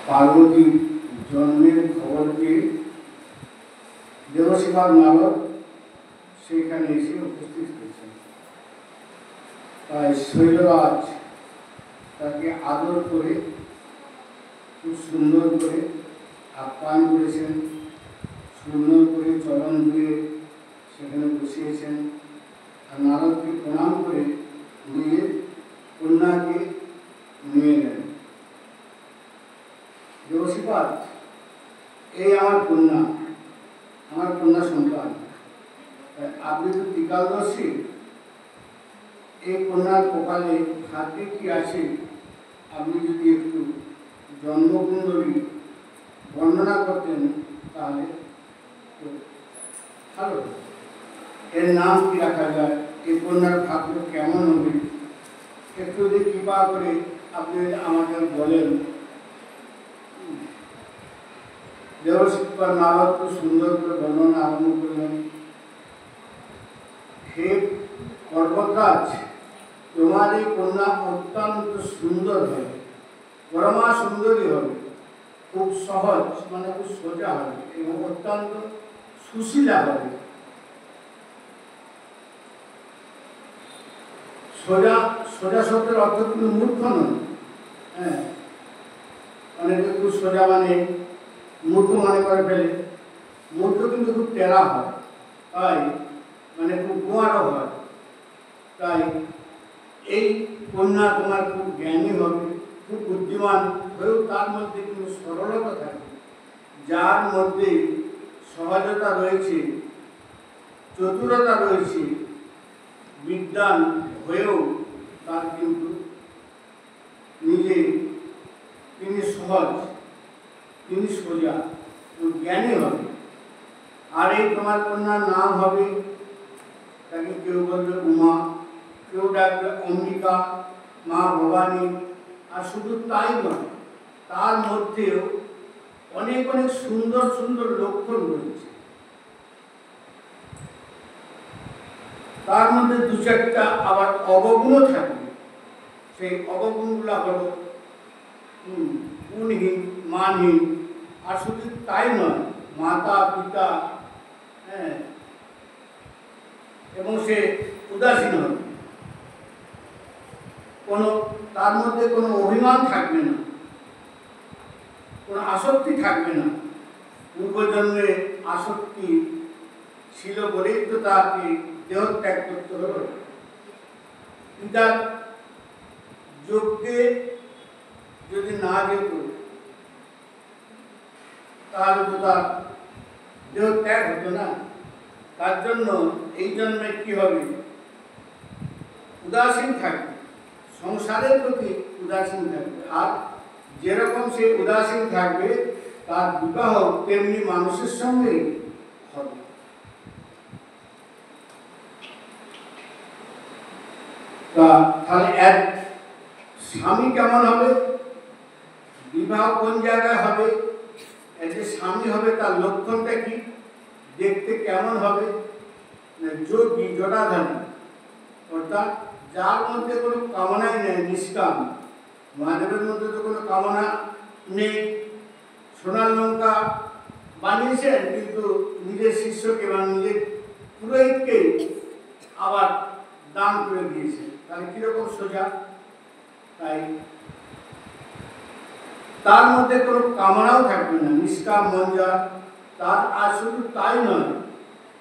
पार्वती जन्मेर खबर के देवसेबार नारद সেখানে এসে উপস্থিত হয়েছেন। তাই শৈলরাজ তাকে আদর করে খুব সুন্দর করে আপ্যায়ন করেছেন, সুন্দর করে চরণ ধুয়ে সেখানে বসিয়েছেন। আর নারদকে প্রণাম করে নিয়ে কন্যাকে নিয়ে এলেন। দেবশিপাদ, এই আমার কন্যা সন্তান। আপনি তো ত্রিকালদর্শী, এই কন্যার কপালে ভাগ্যে কি আছে আপনি যদি একটু জন্মকুণ্ডলী বর্ণনা করতেন তাহলে ভালো। এর নাম কি রাখা যায়, এই কন্যার ভাগ্য কেমন হবে, একটু যদি কৃপা করে আপনি আমাদের বলেন। দেবশিপাদ নারদ খুব সুন্দর করে বর্ণনা আরম্ভ করলেন। হে পর্বতরাজ, তোমার এই কন্যা অত্যন্ত সুন্দর হবে, পরমা সুন্দরী হবে, খুব সহজ মানে খুব সোজা হবে এবং অত্যন্ত সুশীলা হবে। সোজা সোজা শব্দের অর্থ কিন্তু মূর্খ নয়। হ্যাঁ, অনেকে খুব সোজা মানে মূর্খ মনে করে ফেলে। মূর্খ কিন্তু খুব টেরা হয়, তাই মানে খুব গোয়ারও হয়। তাই এই কন্যা তোমার খুব জ্ঞানী হবে, খুব বুদ্ধিমান হয়েও তার মধ্যে কিন্তু সরলতা থাকবে, যার মধ্যে সহজতা রয়েছে, চতুরতা রয়েছে, বিজ্ঞান হয়েও তার কিন্তু তিনি সহজ, তিনি সোজা, জ্ঞানী হবে। আর এই তোমার কন্যার নাম হবে, তাকে কেউ বলবে উমা, কেউ ডাকবে অম্বিকা, মা ভবানী। আর শুধু তাই নয়, তার মধ্যেও অনেক অনেক সুন্দর সুন্দর লক্ষণ রয়েছে। তার মধ্যে দু চারটা আবার অবগুণও থাকবে। সেই অবগুণগুলো হলো গুণহীন, মানহীন। আর শুধু তাই নয়, মাতা পিতা, হ্যাঁ, এবং সে উদাসীন হবে। তার মধ্যে কোনো অভিমান থাকবে না, কোনো আসক্তি থাকবে না। পূর্বজন্মে আসক্তি ছিল বলেই তো তাকে দেহত্যাগ করতে হলো। পিতার যজ্ঞে যদি না যেত তাহলে তো তার দেহত্যাগ হতো না। তার জন্য এই জন্মে কি হবে? উদাসীন থাকবে, সংসারের প্রতি উদাসীন থাকবে। আর যেরকম সে উদাসীন থাকবে, তার বিবাহ তেমনি মানুষের সঙ্গে হবে। তাহলে এক স্বামী কেমন হবে, বিবাহ কোন জায়গায় হবে, যে স্বামী হবে তার লক্ষণটা কি, দেখতে কেমন হবে? যোগী, জটাধারী, অর্থাৎ যার মধ্যে কোনো কামনাই নেই, নিষ্কাম। মহাদেবের মধ্যে তো কোনো কামনা নেই। সোনার লঙ্কা বানিয়েছেন, কিন্তু নিজের শিষ্যকে বা নিজের পুরোহিতকে আবার দান করে দিয়েছে। তাহলে কিরকম সোজা? তাই তার মধ্যে কোনো কামনাও থাকবে না, নিষ্কাম মঞ্জা তার। আর শুধু তাই নয়,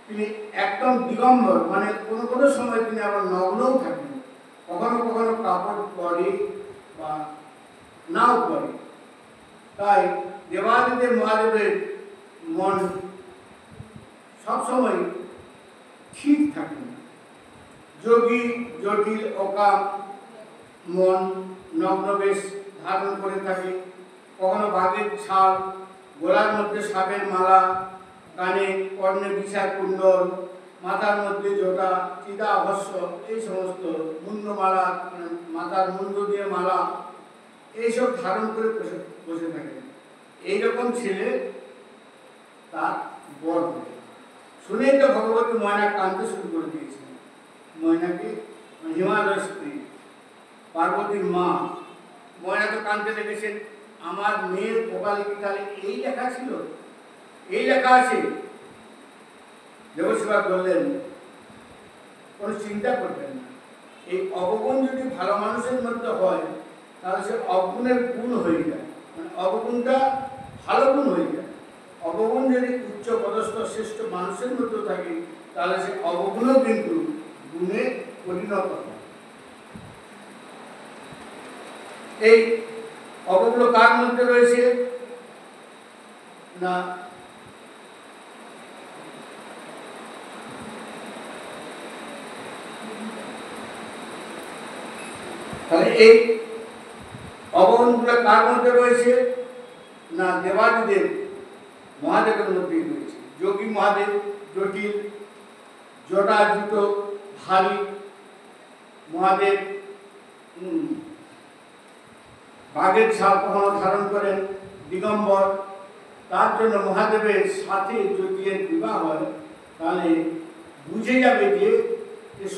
তিনি একদম দিগম্বর, মানে কোনো কোনো সময় তিনি আবার নগ্নও থাকেন। কখনো কখনো কাপড় পরে বা নাও পরে। তাই দেবাদিদেব মহাদেবের মন সবসময় ঠিক থাকে না। যোগী, জটিল, অকাম মন নগ্নবেশ ধারণ করে থাকে। কখনো বাঘের ছাল, গলার মধ্যে সাপের মালা, কানে কর্ণে বিষার কুণ্ডল, মাথার মধ্যে জটা, চিতা অবশ্য, এই সমস্ত মুন্ডমালা, মাথার মুন্ড দিয়ে মালা, এইসব ধারণ করে বসে থাকে। এইরকম ছেলে তার বর হবে। শুনেই তো ভগবতী ময়না কাঁদতে শুরু করে দিয়েছে। ময়নাকে, হিমালয় স্ত্রী, পার্বতীর মা, ময়না তো কাঁদতে লেগেছেন। আমার মেয়ের কপালে কি তাহলে এই লেখা ছিল, এই লেখা আছে? দেবশিবা বললেন, কোনো চিন্তা করবেন না। এই অবগুণ যদি ভালো মানুষের মধ্যে হয়, তাহলে সে অবগুণের গুণ হয়ে যায়, মানে অবগুণটা ভালো গুণ হয়ে যায়। অবগুণ যদি উচ্চ পদস্থ শ্রেষ্ঠ মানুষের মধ্যে থাকে, তাহলে সে অবগুণও কিন্তু গুণে পরিণত হয়। এই অবগুণ কার মধ্যে রয়েছে না? তাহলে এই অবগুণগুলো কার মধ্যে রয়েছে না? দেবাদিদেব মহাদেবের মধ্যেই রয়েছে। যোগী মহাদেব জটিল, জটাজুট ভারী মহাদেব, বাঘের ছাল কখনো ধারণ করেন, দিগম্বর। তার জন্য মহাদেবের সাথে যদি এর বিবাহ হয়, তাহলে বুঝে যাবে যে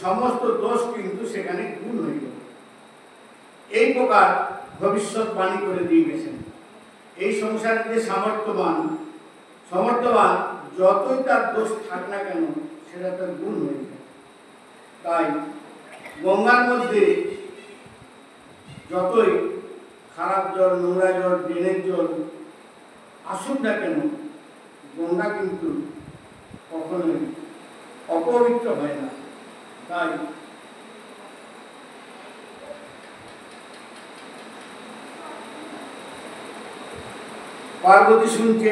সমস্ত দোষ কিন্তু সেখানে গুণ হয়ে যাবে। এই প্রকার ভবিষ্যৎবাণী করে দিয়ে গেছেন। এই সংসারে যে সমর্থবান যতই তার দোষ থাক না কেন, সেটা তার গুণ হয়ে যায়। তাই গঙ্গার মধ্যে যতই খারাপ জল, নোংরা জল, ড্রেনের জল আসুক না কেন, গঙ্গা কিন্তু কখনোই অপবিত্র হয় না। তাই পার্বতী শুনছে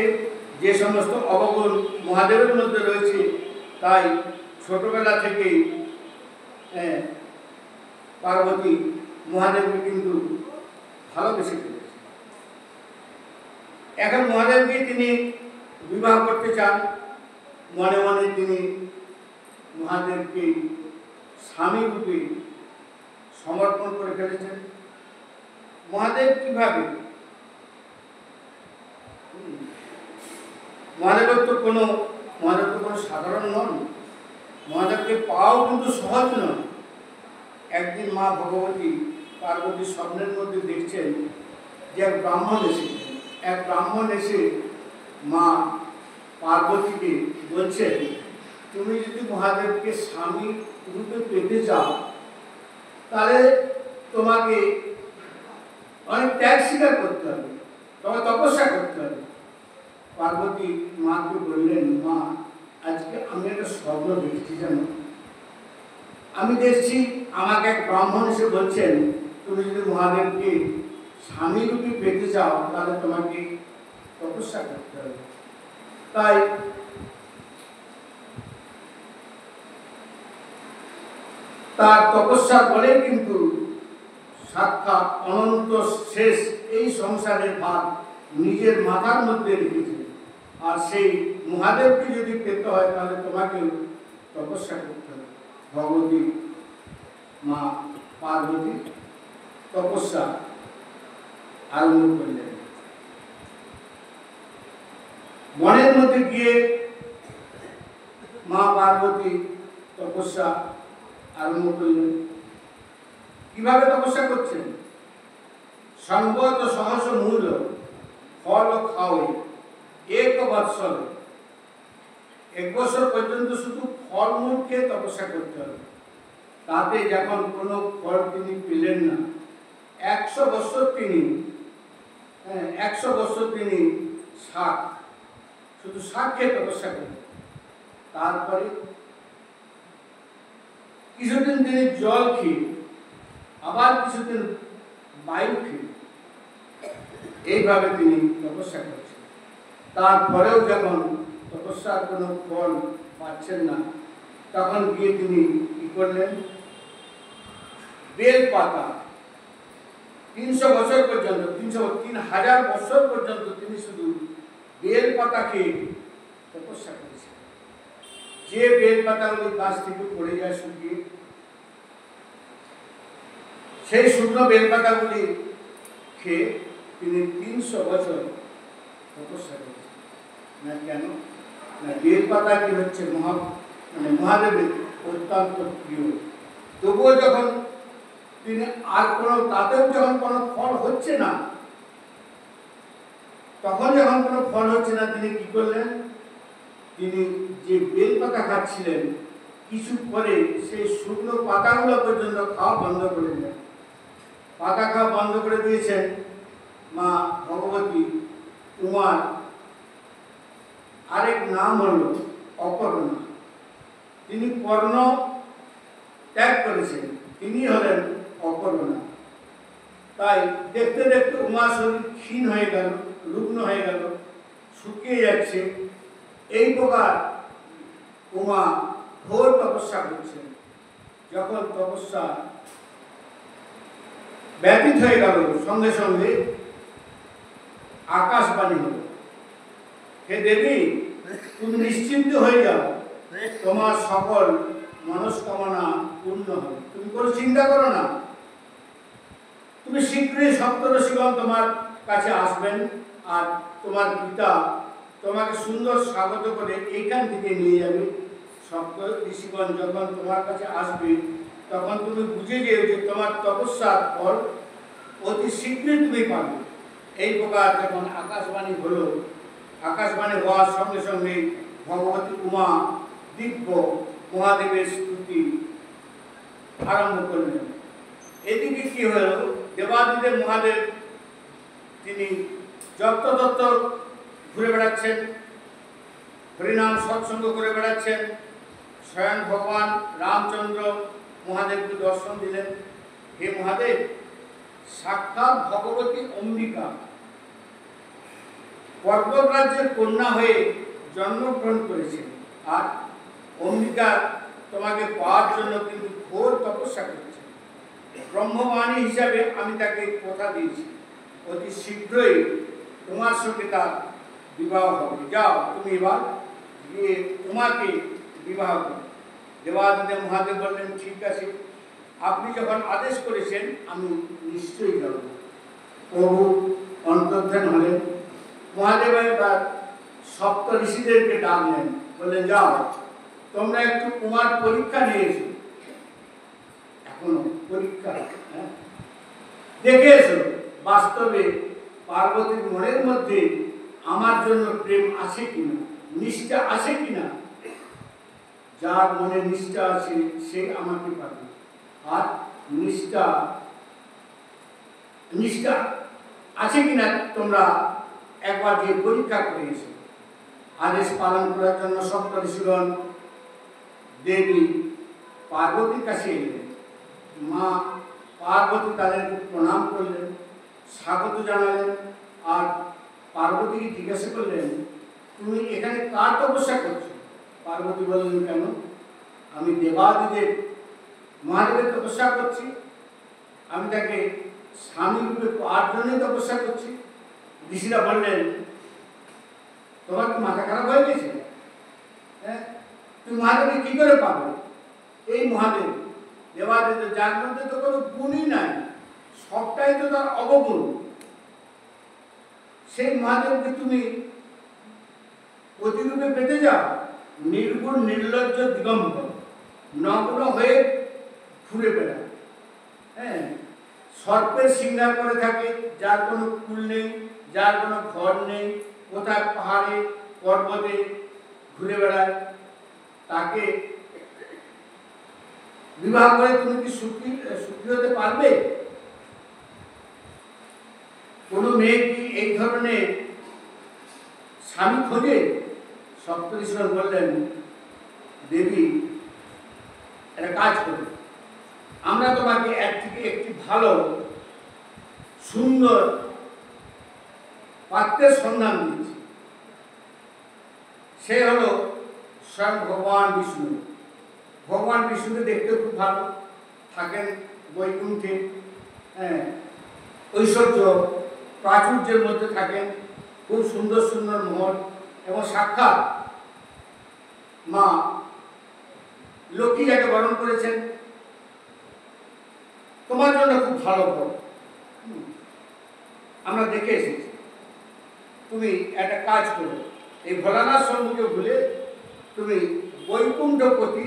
যে সমস্ত অবগুণ মহাদেবের মধ্যে রয়েছে, তাই ছোটবেলা থেকেই পার্বতী মহাদেবকে কিন্তু ভালোবেসে ফেলেছে। এখন মহাদেবকে তিনি বিবাহ করতে চান। মনে মনে তিনি মহাদেবকে স্বামী রূপে সমর্পণ করে ফেলেছেন। মহাদেব কিভাবে? মহাদেব তো কোনো সাধারণ নন। মহাদেবকে পাওয়াও কিন্তু সহজ নয়। একদিন মা ভগবতী পার্বতী স্বপ্নের মধ্যে দেখছেন যে এক ব্রাহ্মণ এসেছেন। এক ব্রাহ্মণ এসে মা পার্বতীকে বলছেন, তুমি যদি মহাদেবকে স্বামী রূপে পেতে চাও তাহলে তোমাকে অনেক ত্যাগ স্বীকার করতে হবে, তোমাকে তপস্যা করতে হবে। পার্বতী মাকে বললেন, মা আজকে আমি একটা স্বপ্ন দেখছি, জানো, আমি দেখছি আমাকে এক ব্রাহ্মণ এসে বলছেন তুমি যদি মহাদেবকে স্বামী রূপে পেতে চাও তাহলে তোমাকে তপস্যা করতে হবে। তাই তার তপস্যার ফলে কিন্তু সাক্ষাৎ অনন্ত শেষ এই সংসারের ভাগ নিজের মাথার মধ্যে রেখেছে। আর সেই মহাদেবকে যদি পেতে হয় তাহলে তোমাকে তপস্যা করতে হবে। ভগবতী মা পার্বতী তপস্যা আরম্ভ করলেন। বনের মধ্যে গিয়ে মা পার্বতী তপস্যা আরম্ভ করলেন। কিভাবে তপস্যা করছেন? সংবত সহস মূল ফল খাও এক বৎসর, 1 বছর পর্যন্ত শুধু ফলমূল খেয়ে তপস্যা করতে হবে। তাতে যখন কোনো ফল তিনি পেলেন না, 100 বছর তিনি 100 বছর তিনি শাক, শুধু শাক খেয়ে তপস্যা করলেন। তারপরে কিছুদিন তিনি জল খেয়ে, আবার কিছুদিন বায়ু খেয়ে, এইভাবে তিনি তপস্যা করছেন। তারপরেও যখন তপস্যার কোনো ফল পাচ্ছেন না, তখন গিয়ে তিনি কি করলেন? বেল পাতা 300 বছর পর্যন্ত, 3000 বছর পর্যন্ত তিনি শুধু বেল পাতা খেয়ে তপস্যা করেছেন। যে বেল পাতাগুলি গাছ থেকে পড়ে যায় শুকিয়ে, সেই শুকনো বেল পাতাগুলি খেয়ে তিনি 300 বছর তপস্যা করেছেন। না কেন? না, বেল পাতা কি হচ্ছে মহাদেবের অত্যন্ত প্রিয়। তবুও যখন তিনি আর তাতেও যখন কোনো ফল হচ্ছে না, তখন যখন কোনো ফল হচ্ছে না, তিনি কি করলেন? তিনি যে বেল পাতা খাচ্ছিলেন, কিছু পরে সেই শুকনো পাতাগুলো পর্যন্ত খাওয়া বন্ধ করে দিলেন। পাতা খাওয়া বন্ধ করে দিয়েছেন। মা ভগবতী উমার আরেক নাম হল অপর্ণা। তিনি পর্ণ ত্যাগ করেছেন, তিনি হলেন অপর্ণা। তাই দেখতে দেখতে উমার শরীর ক্ষীণ হয়ে গেল, রুগ্ন হয়ে গেল, শুকিয়ে যাচ্ছে। এই প্রকার উমা ঘোর তপস্যা করছেন। যখন তপস্যা ব্যতীত হয়ে গেল, সঙ্গে সঙ্গে আকাশবাণী হল, হে দেবী, তুমি নিশ্চিন্ত হয়ে যাও, তোমার সকল মনস্কামনা পূর্ণ হবে। তুমি কোনো চিন্তা করো না, তুমি শীঘ্রই সপ্তর্ষিগণ তোমার কাছে আসবেন, আর তোমার পিতা তোমাকে সুন্দর স্বাগত করে এইখান থেকে নিয়ে যাবে। সপ্ত ঋষিগণ যখন তোমার কাছে আসবে, তখন তুমি বুঝে যেও যে তোমার তপস্যার ফল অতি শীঘ্রই তুমি পাবে। এই প্রকার যখন আকাশবাণী হলো, আকাশবাণী হওয়ার সঙ্গে সঙ্গে ভগবতী উমা দিব্য মহাদেবের স্তুতি আরম্ভ করলেন। এদিকে কি হলো? দেবাদিদেব মহাদেব তিনি যত্রতত্র ঘুরে বেড়াচ্ছেন, হরিনাম সৎসঙ্গ করে বেড়াচ্ছেন। স্বয়ং ভগবান রামচন্দ্র মহাদেবকে দর্শন দিলেন। হে মহাদেব, সাক্ষাৎ ভগবতী অম্বিকা পর্বত রাজ্যের কন্যা হয়ে জন্মগ্রহণ করেছেন, আর অম্বিকা তোমাকে পাওয়ার জন্য কিন্তু ঘোর তপস্যা করেছেন। ব্রহ্মবাণী হিসাবে আমি তাকে কথা দিয়েছি, অতি শীঘ্রই তোমার সঙ্গে তার বিবাহ হবে। যাও, তুমি এবার গিয়ে তোমাকে বিবাহ করো। দেবাদিদেব মহাদেব বললেন, ঠিক আছে, আপনি যখন আদেশ করেছেন আমি নিশ্চয়ই যাব। প্রভু অন্তর্ধান হলেন। মহাদেব এবার সপ্ত ঋষিদেরকে ডাকলেন, বললেন, যাও তোমরা একটু কুমার পরীক্ষা নিয়েছো, এখনো পরীক্ষা দেখে এসো বাস্তবে পার্বতীর মনের মধ্যে আমার জন্য প্রেম আছে কিনা, নিষ্ঠা আছে কিনা। যার মনে নিষ্ঠা আছে সে আমাকে পাবে, আর নিষ্ঠা আছে কিনা তোমরা একবার যে পরীক্ষা করে এসো। আদেশ পালন করার জন্য সপ্তর্ষিগণ দেবী পার্বতীর কাছে এলেন। মা পার্বতী তাদেরকে প্রণাম করলেন, স্বাগত জানালেন, আর পার্বতীকে জিজ্ঞাসা করলেন, তুমি এখানে কার তপস্যা করছো? পার্বতী বললেন, কেন? আমি দেবাদিদেব মহাদেবের তপস্যা করছি, আমি তাকে স্বামী রূপে পাওয়ার জন্যই তপস্যা করছি। ঋষিরা বললেন, তোমার কি মাথা খারাপ হয়ে গেছে? হ্যাঁ, তুমি মহাদেবকে কি করে পাবে? এই মহাদেব দেবাদিদেব, যার মধ্যে তো কোনো গুণই নাই, সবটাই তো তার অবগুণ, সেই মহাদেবকে তুমি প্রতিরূপে পেতে যাও? নির্গুণ নির্লজ্জ দিগম্বর, নগ্ন হয়ে ঘুরে বেড়ায়, হ্যাঁ, সর্পের শৃঙ্গার করে থাকে, যার কোনো কুল নেই, যার কোনো ঘর নেই, কোথায় পাহাড়ে পর্বতে ঘুরে বেড়ায়, তাকে বিবাহ করে তুমি কি সুখী হতে পারবে? কোনো মেয়ে কি এই ধরনের স্বামী খোঁজে? সপ্তর্ষিগণ বললেন, দেবী একটা কাজ করবে, আমরা তোমাকে একটি ভালো সুন্দর পাত্রের সন্ধান দিচ্ছি। সে হলো স্বয়ং ভগবান বিষ্ণু। ভগবান বিষ্ণুকে দেখতে খুব ভালো, থাকেন বৈকুণ্ঠে, হ্যাঁ, ঐশ্বর্য প্রাচুর্যের মধ্যে থাকেন, খুব সুন্দর সুন্দর মহল, এবং সাক্ষাৎ মা লক্ষ্মী যাকে বরণ করেছেন, তোমার জন্য খুব ভালো বর আমরা দেখে এসেছি। তুমি একটা কাজ করো, এই ভোলানাথ সম্মুখে ভুলে তুমি বৈকুণ্ঠপতি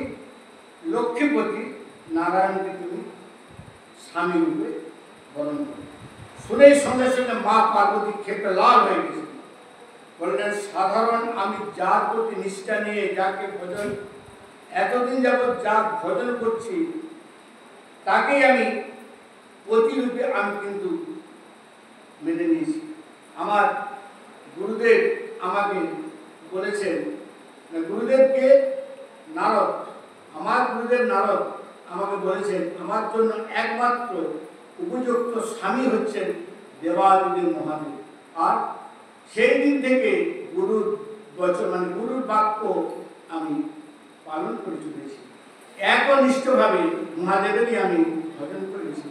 লক্ষ্মীপতি নারায়ণকে তুমি স্বামী রূপে বরণ করো। শুনেই সঙ্গে সঙ্গে মা পার্বতী ক্ষেপে লাল হয়ে গেছে, বললেন, সাধারণ আমি যার প্রতি নিষ্ঠা নিয়ে যাকে ভজন এতদিন যাবৎ যার ভজন করছি, তাকেই আমি প্রতিরূপে আমি কিন্তু মেনে নিয়েছি। আমার গুরুদেব আমাকে বলেছেন, গুরুদেবকে নারদ, আমার গুরুদেব নারদ আমাকে বলেছেন, আমার জন্য একমাত্র উপযুক্ত স্বামী হচ্ছেন দেবাদিদেব মহাদেব। আর সেই দিন থেকে গুরুর বচন মানে গুরুর বাক্য আমি পালন করে চলেছি। একনিষ্ঠভাবে মহাদেবেরই আমি ভজন করেছি।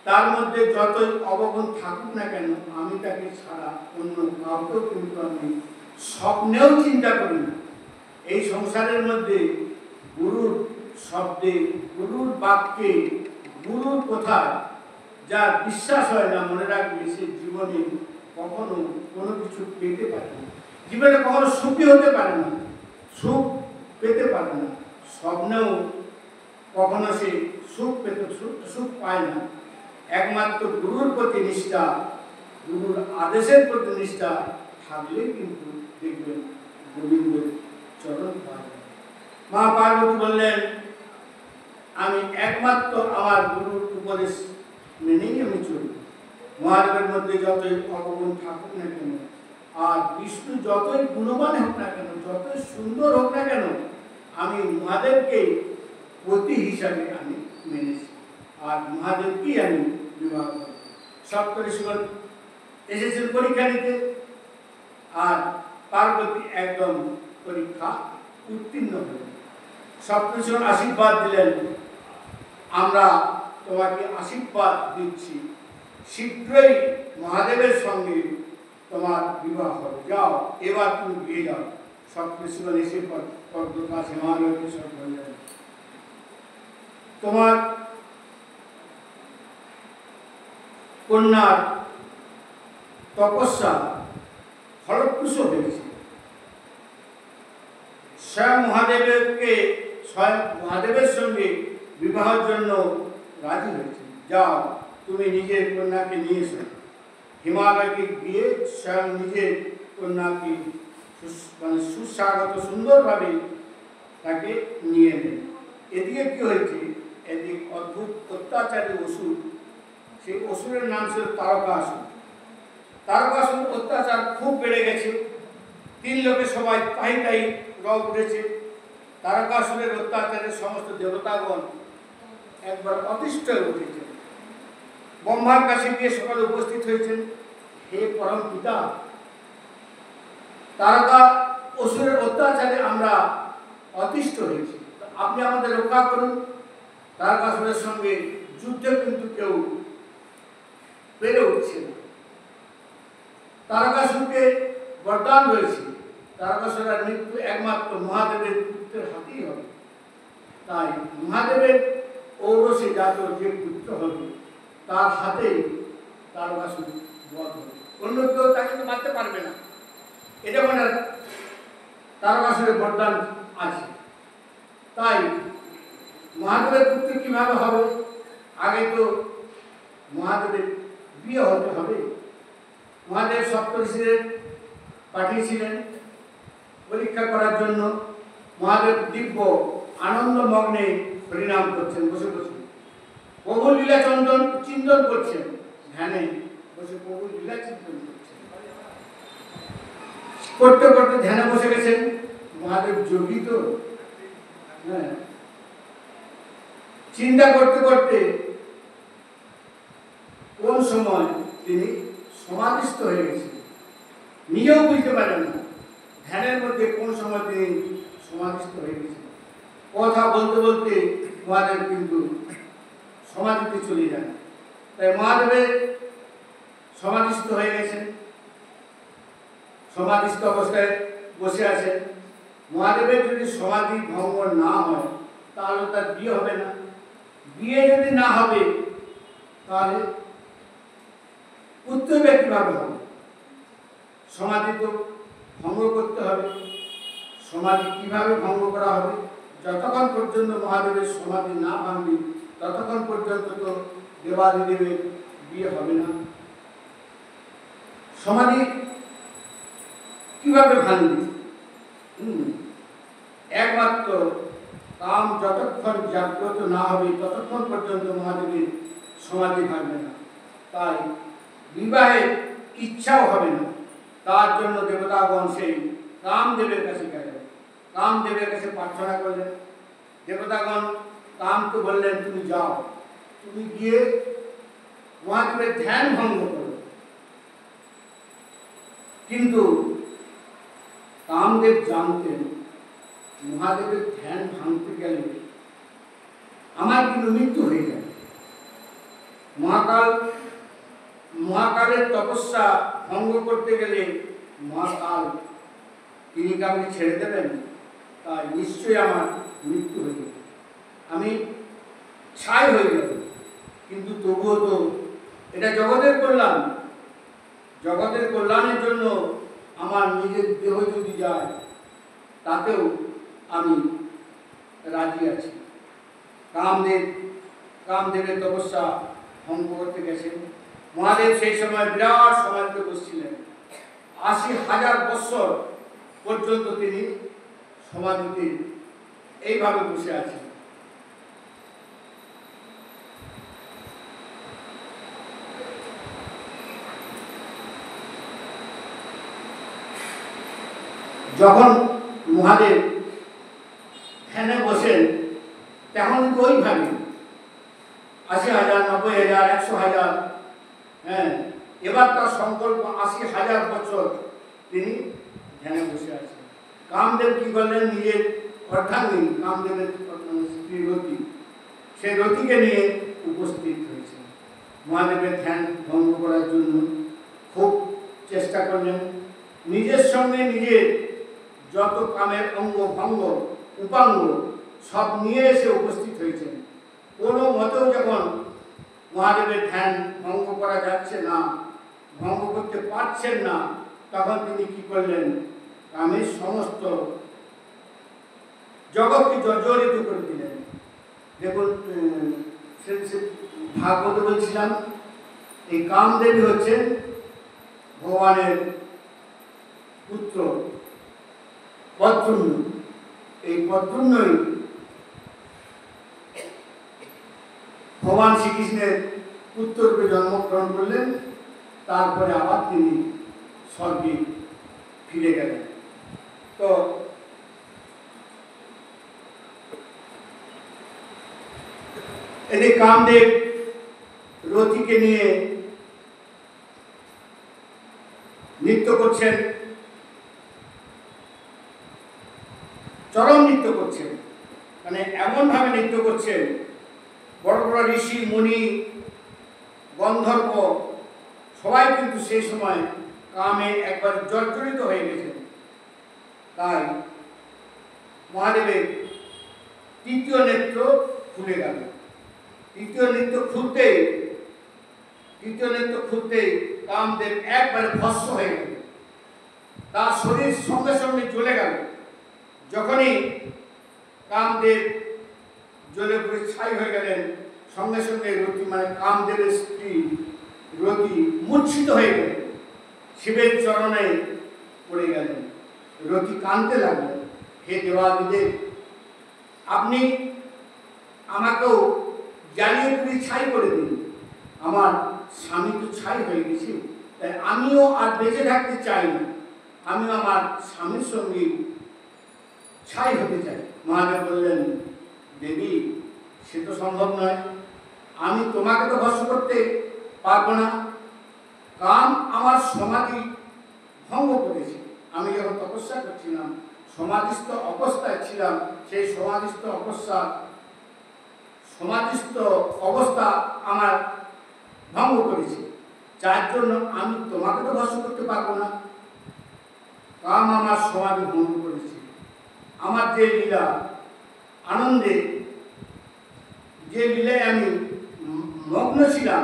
তার মধ্যে যতই অবগুণ থাকুক না কেন, আমি তাকে ছাড়া অন্য কাউকেও কিন্তু আমি স্বপ্নেও চিন্তা করি না। এই সংসারের মধ্যে গুরুর শব্দে, গুরুর বাক্যে, গুরুর কথায় যার বিশ্বাস হয় না, মনে রাখবে সে জীবনে কখনো কোনো কিছু পেতে পারে না, জীবনে কখনো সুখী হতে পারে না, সুখ পেতে পারে না, স্বপ্নেও কখনো সে সুখ পায় না। একমাত্র গুরুর প্রতি নিষ্ঠা, গুরুর আদেশের প্রতি নিষ্ঠা থাকলে কিন্তু দেখবেন গোবিন্দের চরণ পায়। মা পার্বতী বললেন, আমি একমাত্র আমার গুরুর উপদেশ মেনেই আমি চলি। মহাদেবের মধ্যে যতই অবগুণ থাকুক না কেন, আর বিষ্ণু যতই গুণবান হোক না কেন, যতই সুন্দর হোক না কেন, আমি মহাদেবকে পতি হিসাবে আমি মেনেছি, আর মহাদেবকেই আমি বিবাহ করি। সপ্তর্ষিগণ এসেছেন পরীক্ষা নিতে, আর পার্বতী একদম পরীক্ষা উত্তীর্ণ হলেন। সপ্তর্ষিগণ আশীর্বাদ দিলেন, আমরা তোমাকে আশীর্বাদ দিচ্ছি, শীঘ্রই মহাদেবের সঙ্গে তোমার বিবাহ হবে, যাও এবার তুমি বিয়ে যাও। সপ্তর্ষিগণ এসে কাছে মহাদেবকে সব বললেন, তোমার কন্যার তপস্যা ফলপ্রসূ হয়েছে, স্বয়ং মহাদেবের সঙ্গে বিবাহের জন্য রাজি হয়েছে। যাও, তুমি নিজের কন্যাকে নিয়ে এসো। হিমালয়কে গিয়ে স্বয়ং নিজের কন্যাকে সুস্বাগত সুন্দরভাবে তাকে নিয়ে এলেন। এদিকে কি হয়েছে, এদিকে অদ্ভুত অত্যাচারী অসুর, সেই অসুরের নাম ছিল তারকাসুর। তারকাসুর অত্যাচার খুব বেড়ে গেছে। তিন লোকে সবাই তাই রব উঠেছে। তারকাসুরের অত্যাচারে সমস্ত দেবতাগণ একবার অতিষ্ঠ হয়ে উঠেছে। ব্রহ্মার কাছে গিয়ে সকালে উপস্থিত হয়েছেন, হে পরম পিতা, তারকা অসুরের অত্যাচারে আমরা অতিষ্ঠ হয়েছি, আপনি আমাদের রক্ষা করুন। তারকাসুরের সঙ্গে যুদ্ধে কিন্তু কেউ পেরে উঠছে না। তারকাসুরকে বরদান রয়েছে, তারকাসুরের মৃত্যু একমাত্র মহাদেবের পুত্রের হাতেই হবে। তাই মহাদেবের ঔরসে জাত যে পুত্র হবে তার হাতেই তারকাসুর বধ হবে, অন্য কেউ তাকে তো মারতে পারবে না। এটা মানে তারকাসুরের বরদান আছে। তাই মহাদেবের পুত্র কিভাবে হবে? আগে তো মহাদেবের বিয়ে হতে হবে। মহাদেব সপ্তর্ষিদের পাঠিয়েছিলেন পরীক্ষা করার জন্য। মহাদেব দিব্য আনন্দ মগ্নে হরিনাম করছেন, বসে বসে প্রভু লীলা চিন্তন করছেন, ধ্যানে বসে প্রভু লীলা চিন্তন করছেন। করতে করতে ধ্যানে বসে গেছেন। মহাদেব যোগী তো, হ্যাঁ, চিন্তা করতে করতে কোন সময় তিনি সমাধিস্থ হয়ে গেছেন, নিজেও বুঝতে পারেন না ধ্যানের মধ্যে কোন সময় তিনি সমাধিস্থ হয়ে গেছেন। কথা বলতে বলতে মহাদেব কিন্তু সমাধিতে চলে যান। তাই মহাদেবের সমাধিস্থ হয়ে গেছেন, সমাধিস্থ অবস্থায় বসে আছেন। মহাদেবের যদি সমাধি ভঙ্গ না হয় তাহলে তার বিয়ে হবে না। বিয়ে যদি না হবে তাহলে পুত্র কিভাবে হবে? সমাধি তো ভঙ্গ করতে হবে। সমাধি কিভাবে ভঙ্গ করা হবে? যতক্ষণ পর্যন্ত মহাদেবের সমাধি না ভাঙবে ততক্ষণ পর্যন্ত তো দেবাদিদেবের বিয়ে হবে না। সমাধি কিভাবে ভাঙবে? একমাত্র কাম যতক্ষণ জাগ্রত না হবে ততক্ষণ পর্যন্ত মহাদেবের সমাধি ভাঙবে না। তাই বিবাহের ইচ্ছাও হবে না। তার জন্য দেবতাগণ সেই কামদেবের কাছে গেলেন, কামদেবের কাছে প্রার্থনা করলেন। দেবতাগণ কামকে বললেন, তুমি যাও, তুমি গিয়ে মহাদেবের ধ্যান ভঙ্গ করো। কিন্তু কামদেব জানতেন মহাদেবের ধ্যান ভাঙতে গেলে আমার কিন্তু মৃত্যু হয়ে যাবে। মহাকালের তপস্যা ভঙ্গ করতে গেলে মহাকাল তিনি কাউকে ছেড়ে দেবেন, তাই নিশ্চয়ই আমার মৃত্যু হয়ে যাবে, আমি ছাই হয়ে যাব। কিন্তু তবুও তো এটা জগতের কল্যাণ, জগতের কল্যাণের জন্য আমার নিজের দেহ যদি যায় তাতেও আমি রাজি আছি। কামদেবের তপস্যা ভঙ্গ করতে গেছেন। মহাদেব সেই সময় বিরাট সমাধিতে বসছিলেন। ৮০,০০০ বৎসর পর্যন্ত তিনি সমাধিতে এইভাবে বসে আছেন। যখন মহাদেব ধ্যানে বসেন তখন ওইভাবে ৮০,০০০, ৯০,০০০, ১০০,০০০, হ্যাঁ, এবার তার সংকল্প ৮০,০০০ বছর তিনি ধ্যানে বসে আছেন। কামদেব কি করলেন, নিজের অর্ধাঙ্গিনী কামদেবের স্ত্রী রতি, সেই রতিকে নিয়ে উপস্থিত হয়েছে। মহাদেবের ধ্যান ভঙ্গ করার জন্য খুব চেষ্টা করলেন। নিজের সঙ্গে নিজের যত কামের অঙ্গ ভঙ্গ উপাঙ্গ সব নিয়ে এসে উপস্থিত হয়েছেন। কোনো মতেও যখন মহাদেবের ধ্যান ভঙ্গ করা যাচ্ছে না, ভঙ্গ করতে পারছেন না, তখন তিনি কি করলেন, কামের সমস্ত জগৎকে জর্জরিত করে দিলেন। দেখুন ভাগবত বলছিলাম, এই কামদেবী হচ্ছেন ভগবানের পুত্র পদ্মন্য। এই পদ্মন্যই ভগবান শ্রীকৃষ্ণের পুত্ররূপে জন্মগ্রহণ করলেন। তারপরে আবার তিনি স্বর্গে ফিরে গেলেন। তো এদিকে কামদেব রতিকে নিয়ে নৃত্য করছেন, চরম নৃত্য করছেন, মানে এমন ভাবে নৃত্য করছেন, বড় বড় ঋষি মুনি গন্ধর্ব সবাই কিন্তু সেই সময় কামে একবার জর্জরিত হয়ে গেছেন। তাই মহাদেবের তৃতীয় নেত্র খুলে গেল। তৃতীয় নেত্র খুলতেই কামদেব একবারে ভস্ম হয়ে গেল, তার শরীর সঙ্গে সঙ্গে জ্বলে গেল। যখনই কামদেব জ্বলে পুড়ে ছাই হয়ে গেলেন, সঙ্গে সঙ্গে রতি মানে কামদেবের স্ত্রী রতি মূর্ছিত হয়ে গেলেন, শিবের চরণে পড়ে গেলেন। রতি কাঁদতে লাগলেন, হে দেবাদিদেব, আপনি আমাকেও জ্বালিয়ে পুড়িয়ে ছাই করে দিন। আমার স্বামী তো ছাই হয়ে গেছে, তাই আমিও আর বেঁচে থাকতে চাই না, আমিও আমার স্বামীর সঙ্গে ছাই হতে চাই। মহাদেব বললেন, দেবী, সে তো সম্ভব নয়, আমি তোমাকে তো ভস্ম করতে পারবো না। কাম আমার সমাধি ভঙ্গ করেছে। আমি যখন তপস্যা করছিলাম, সমাধিস্থ অবস্থায় ছিলাম, সেই সমাধিস্থ অবস্থা আমার ভঙ্গ করেছে, যার জন্য আমি তোমাকে তো ভস্ম করতে পারবো না। কাম আমার সমাধি ভঙ্গ করেছে। আমার যে লীলা আনন্দে, যে লীলায় আমি মগ্ন ছিলাম,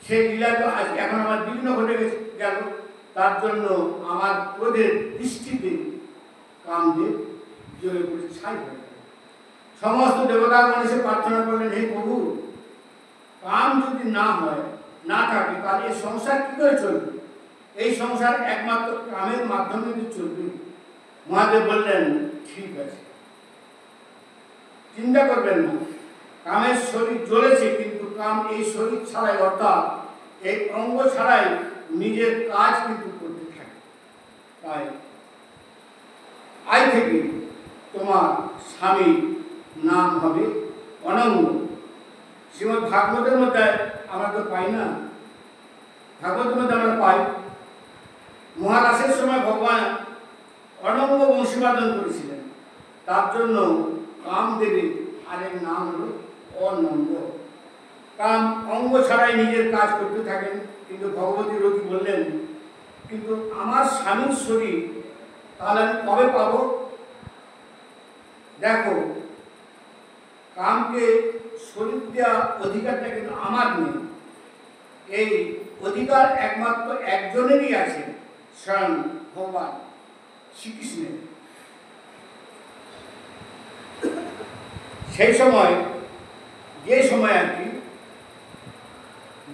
সেই লীলা তো আজ এখন আমার বিঘ্ন ঘটে গেল। তার জন্য আমার ক্রোধের দৃষ্টিতে কামদেব জ্বলে পুড়ে ছাই হয়ে গেল। সমস্ত দেবতাগণ এসে প্রার্থনা করলেন, হে প্রভু, কাম যদি না থাকে তাহলে এই সংসার কি করে চলবে? এই সংসার একমাত্র কামের মাধ্যমে চলবে। মহাদেব বললেন, ঠিক আছে, চিন্তা করবেন না, কামের শরীর জ্বলেছে, কিন্তু কাম এই শরীর ছাড়াই, অর্থাৎ এই অঙ্গ ছাড়াই নিজের কাজ কিন্তু করতে থাকে। তাই আজ থেকে তোমার স্বামীর নাম হবে অনঙ্গ। শ্রীমদ্ ভাগবতের মধ্যে আমরা তো পাই না, ভাগবতের মধ্যে আমরা পাই মহারাসের সময় ভগবান অনঙ্গ বংশীবাদন করেছিলেন, তার জন্য কামদেবের আরেক নাম হল অনঙ্গ। কাম অঙ্গ ছাড়াই নিজের কাজ করতে থাকেন, কিন্তু ভগবতী রতি বললেন, কিন্তু আমার স্বামীর শরীর তাহলে আমি কবে পাবো? দেখো, কামকে শরীর দেওয়া অধিকারটা কিন্তু আমার নেই, এই অধিকার একমাত্র একজনেরই আছে, স্বয়ং ভগবান শ্রীকৃষ্ণের। সেই সময়, যে সময় আর কি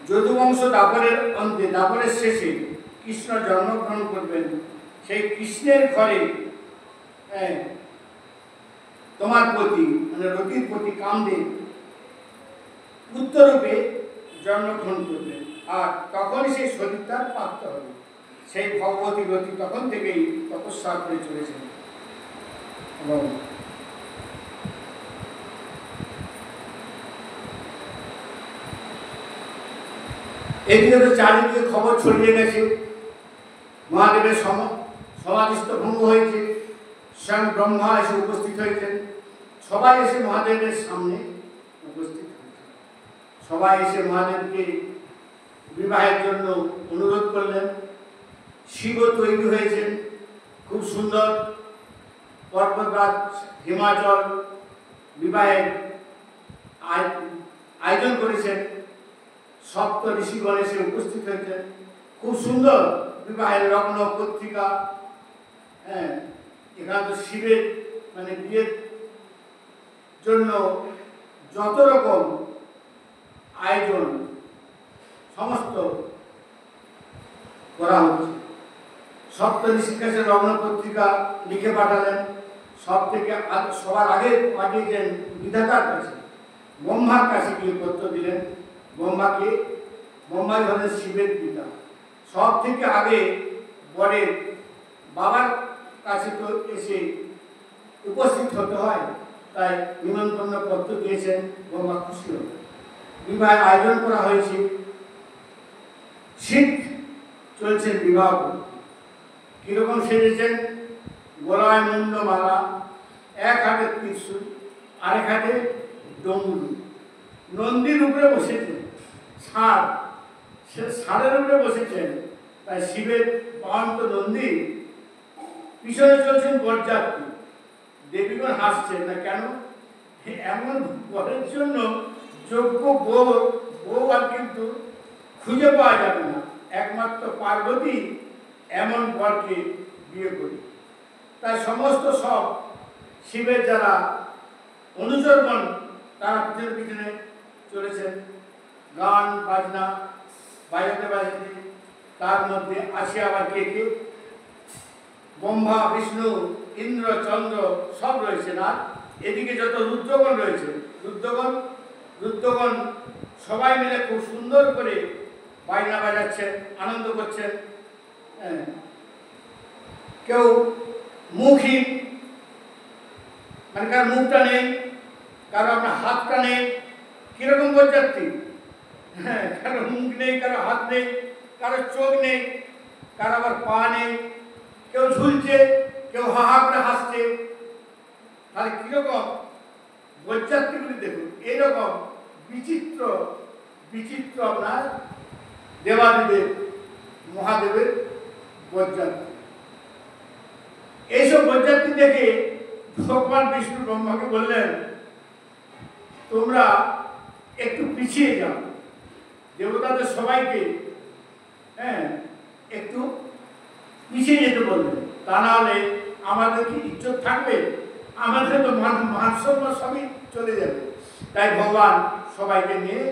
যদুবংশ দাপরের অন্তে, দাপরের শেষে কৃষ্ণ জন্মগ্রহণ করবেন, সেই কৃষ্ণের ঘরে তোমার প্রতি মানে রতির প্রতি কামদেব পুত্ররূপে জন্মগ্রহণ করবেন, আর তখনই সেই শরীরটা প্রাপ্ত হবে। সেই ভগবতী রতি তখন থেকেই তপস্যা করে চলেছেন। এবং এদিকে তো চারিদিকে খবর ছড়িয়ে গেছে, মহাদেবের সমাধিস্থ ভঙ্গ হয়েছে, স্বয়ং ব্রহ্মা এসে উপস্থিত হয়েছেন, সবাই এসে মহাদেবের সামনে উপস্থিত হয়েছে। সবাই এসে মহাদেবকে বিবাহের জন্য অনুরোধ করলেন। শিবও তৈরি হয়েছেন, খুব সুন্দর পর্বতরাজ হিমাচল বিবাহের আয়োজন করেছেন, সপ্ত ঋষিগণ এসে উপস্থিত হয়েছেন। খুব সুন্দর বিবাহের লগ্ন পত্রিকা, এখানে তো শিবের মানে বিয়ের জন্য যত রকম আয়োজন সমস্ত করা হচ্ছে। সপ্তঋষিকেশের লগ্ন পত্রিকা লিখে পাঠালেন, সবার আগে পাঠিয়েছেন বিধাতার কাছে, ব্রহ্মার কাছে গিয়ে পত্র দিলেন। ব্রহ্মাই হলেন শিবের পিতা, সব থেকে আগে বরের বাবার কাছে তো এসে উপস্থিত হতে হয়, তাই নিমন্ত্রণ পত্র দিয়েছেন। ব্রহ্মা খুশি হল, বিবাহের আয়োজন করা হয়েছে। শিব চলছেন বিবাহ, কিরকম সেজেছেন? গলায় মুন্ডমালা, এক হাতে ত্রিশূল, আরেক হাতে ডমরু, নন্দীর উপরে বসেছেন, ষাঁড়ের উপরে বসেছেন। তাই শিবের বাহন্ত নন্দী, পিছনে চলছেন বরযাত্রী। দেবীগণ হাসছেন না কেন? এমন বরের জন্য যোগ্য বউ আর কিন্তু খুঁজে পাওয়া যাবে না, একমাত্র পার্বতী এমন বরকে বিয়ে করি। তাই সমস্ত সব শিবের যারা অনুচরগণ তারা পিছনে পিছনে চলেছেন, গান বাজনা বাজাতে বাজাতে। তার মধ্যে আসে আবার কে কে? ব্রহ্মা, বিষ্ণু, ইন্দ্র, চন্দ্র সব রয়েছেন। আর এদিকে যত রুদ্রগণ রয়েছে, রুদ্রগণ সবাই মিলে খুব সুন্দর করে বাজনা বাজাচ্ছেন, আনন্দ করছেন। কেউ মুখহীন, মানে কারো মুখটা নেই, কারো আপনার হাতটা নেই। কিরকম বরযাত্রী? হ্যাঁ, কারো মুখ নেই, কারো হাত নেই, কারো চোখ নেই, কারো আবার পা নেই। কেউ ঝুলছে, কেউ হা হা করে হাসছে। তাহলে কিরকম বরযাত্রীগুলি দেখুন, এইরকম বিচিত্র বিচিত্র আপনার দেবাদিদেব মহাদেবের বরযাত্রী। এইসব বরযাত্রী দেখে ভগবান বিষ্ণু ব্রহ্মাকে বললেন, তোমরা একটু পিছিয়ে যাও। দেবতাদের সবাইকে একটু পিছিয়ে যেতে বললেন, তা না হলে আমাদের কি ইজ্জত থাকবে? আমাদের তো মান সম্মান সবই চলে যাবে। তাই ভগবান সবাইকে নিয়ে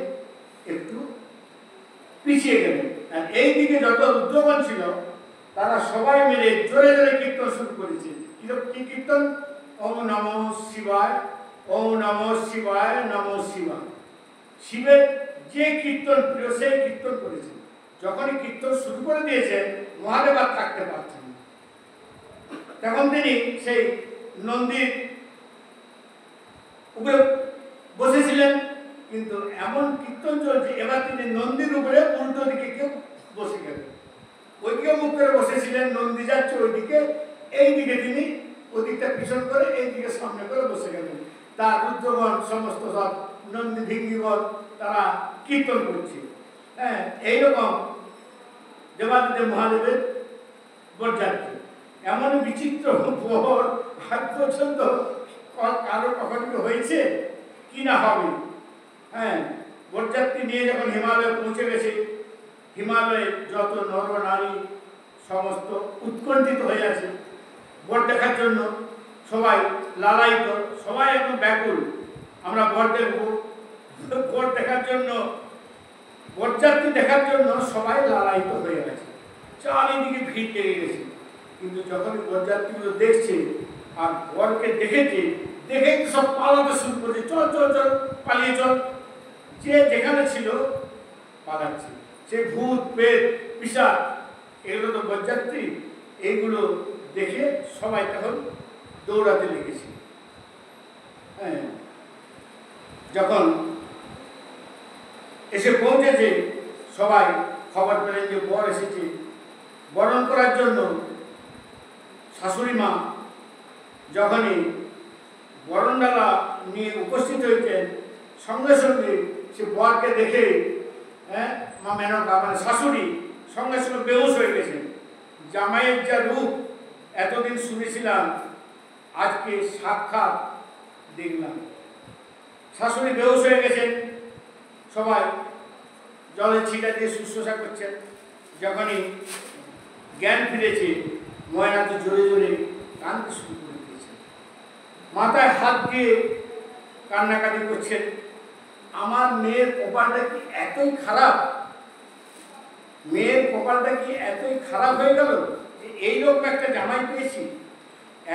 একটু পিছিয়ে গেলেন। আর এই দিকে যত রুদ্রগণ ছিল তারা সবাই মিলে জোরে জোরে কীর্তন শুরু করেছে। কি কীর্তন? ওম নমঃ শিবায়, ওম নমঃ শিবায়, নমঃ শিবায়। শিবের যে কীর্তন প্রিয় সেই কীর্তন করেছে। যখনই কীর্তন শুরু করে দিয়েছেন, মহাদেব আর থাকতে পারছেন না। তখন তিনি সেই নন্দীর উপরে বসেছিলেন, কিন্তু এমন কীর্তন চলছে, এবার তিনি নন্দীর উপরে উল্টো দিকে কেউ বসে গেলেন। ওইদিকে মুখ করে বসেছিলেন, নন্দী যাচ্ছে ওইদিকে, এইদিকে তিনি ওদিকটা পিছন করে এইদিকে সামনে করে বসে গেলেন। তার রুদ্রগণ সমস্ত সব নন্দী ভিঙ্গিগণ তারা কীর্তন করছে। এইরকম দেবাদিদেব মহাদেবের বরযাত্রী। এমন বিচিত্র বর আজ পর্যন্ত কারো কখনো হয়েছে কি না হবে? বরযাত্রী নিয়ে যখন হিমালয়ে পৌঁছে গেছে, হিমালয়ে যত নর নারী সমস্ত উৎকণ্ঠিত হয়ে আছে বর দেখার জন্য। সবাই লালায়িত, সবাই একদম ব্যাকুল, আমরা বর দেখব। বর দেখার জন্য, বরযাত্রী দেখার জন্য সবাই লালায়িত হয়ে গেছে, চারিদিকে ভিড় লেগে গেছে। কিন্তু যখন বরযাত্রীগুলো দেখছে আর বরকে দেখেছে, দেখে সব পালাতে শুরু করেছে, চল চল চল পালিয়ে চল। যে যেখানে ছিল পালাচ্ছে। সে ভূত, প্রেত, পিশাচ, এগুলো তো বরযাত্রী। এইগুলো দেখে সবাই তখন দৌড়াতে লেগেছে। যখন এসে পৌঁছেছে, সবাই খবর পেলেন যে বর এসেছে। বরণ করার জন্য শাশুড়ি মা যখনই বরণডালা নিয়ে উপস্থিত হয়েছেন, সঙ্গে সঙ্গে সে বরকে দেখে মা মেনকা মানে শাশুড়ি সঙ্গে সঙ্গে বেহুশ হয়ে গেছেন। জামাইয়ের যা রূপ এতদিন শুনেছিলাম, আজকে সাক্ষাৎ দেখলাম। শাশুড়ি বেহুশ হয়ে গেছেন, সবাই জলের ছিটা দিয়ে শুশ্রূষা করছেন। যখনই জ্ঞান ফিরেছে, ময়না তো জোরে জোরে কাঁদতে শুরু করে দিয়েছে। মাথায় হাত দিয়ে কান্নাকাটি করছেন, আমার মেয়ের কপালটা কি এতই খারাপ, মেয়ের কপালটা কি এতই খারাপ হয়ে গেল যে এইরকম একটা জামাই পেয়েছি,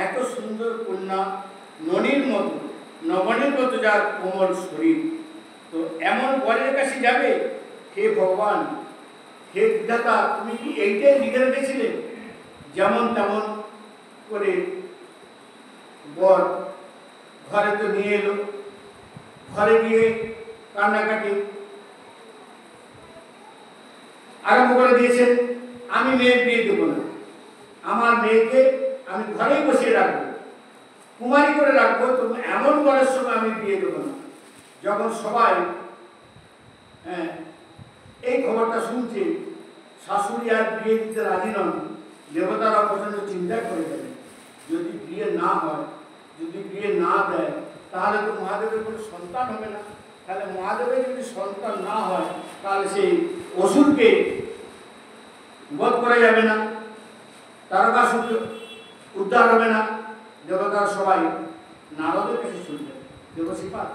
এত সুন্দর কন্যা, ননীর মতো, নবনীর মতো যার কোমল শরীর, তো এমন বরের কাছে যাবে? হে ভগবান, হে বিধাতা, তুমি কি এইটাই লিখে রেখেছিলে? যেমন তেমন করে বর ঘরে তো নিয়ে এলো, ঘরে গিয়ে কান্নাকাটি আরম্ভ করে দিয়েছেন। আমি মেয়ের বিয়ে দেবো না, আমার মেয়েকে আমি ঘরেই বসিয়ে রাখবো, কুমারী করে রাখবো, তবু এমন বরের সঙ্গে আমি বিয়ে দেবো না। যখন সবাই এই খবরটা শুনছে, শাশুড়ি আর বিয়ে দিতে রাজি নন, দেবতারা প্রচন্ড চিন্তা করে দেন, যদি বিয়ে না হয়, যদি বিয়ে না দেয়, তাহলে তো মহাদেবের কোনো সন্তান হবে না, তাহলে মহাদেবের যদি সন্তান না হয়, তাহলে সেই অসুরকে বধ করা যাবে না, তারকাসুর উদ্ধার হবে না। দেবতারা সবাই নারদের কাছে শুনলেন, দেবশ্রীপাদ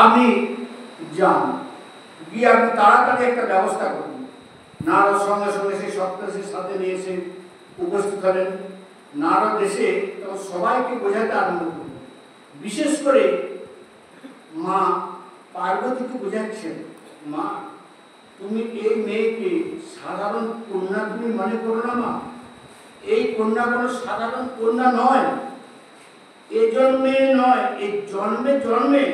আপনি যান, গিয়ে আপনি তাড়াতাড়ি একটা ব্যবস্থা করুন। নারদ সঙ্গে সঙ্গে সেই সপ্তর্ষির সাথে নিয়ে এসে উপস্থিত হলেন। নারদ এসে তখন সবাইকে বোঝাতে আরম্ভ করলেন, বিশেষ করে মা পার্বতীকে বোঝাচ্ছেন, মা তুমি এই মেয়েকে সাধারণ কন্যা তুমি মনে করো না মা, এই কন্যা কোনো সাধারণ কন্যা নয়, এ জন্মে নয়, এই জন্মে জন্মে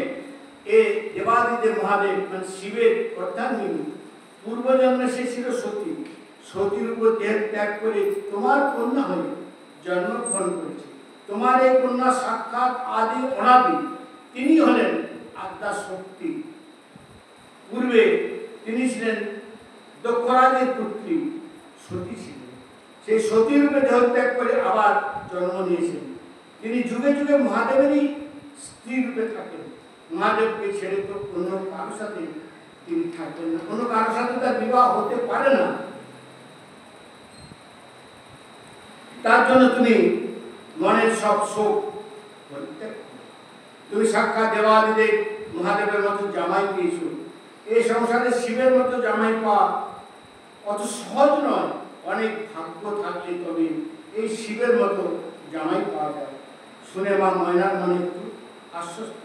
এ দেবাদিদেব মহাদেব মানে শিবের অর্ধাঙ্গিনী, পূর্বজন্মে সে ছিল সতী, সতীর উপর দেহ ত্যাগ করে তোমার কন্যা হয়ে জন্মগ্রহণ করেছে। তোমার এই কন্যা সাক্ষাৎ আদি অনাদি, তিনি হলেন আদ্যা শক্তি। পূর্বে তিনি ছিলেন দক্ষরাজের পুত্রী, সতী ছিলেন, সেই সতী রূপে দেহত্যাগ করে আবার জন্ম নিয়েছেন। তিনি যুগে যুগে মহাদেবেরই স্ত্রী রূপে থাকেন, মহাদেবকে ছেড়ে তো অন্য কারোর সাথে তিনি থাকবেন না, কোনো কারোর সাথে তার বিবাহ হতে পারে না। তার জন্য তুমি মনের সব শোক পরিত্যাগ করো। তুমি সাক্ষাৎ দেবাদিদেব মহাদেবের মতো জামাই পেয়েছো, এই সংসারে শিবের মতো জামাই পাওয়া অত সহজ নয়, অনেক ভাগ্য থাকলে তবে এই শিবের মতো জামাই পাওয়া যায়। শুনে মা ময়নার মনে একটু আশ্বস্ত,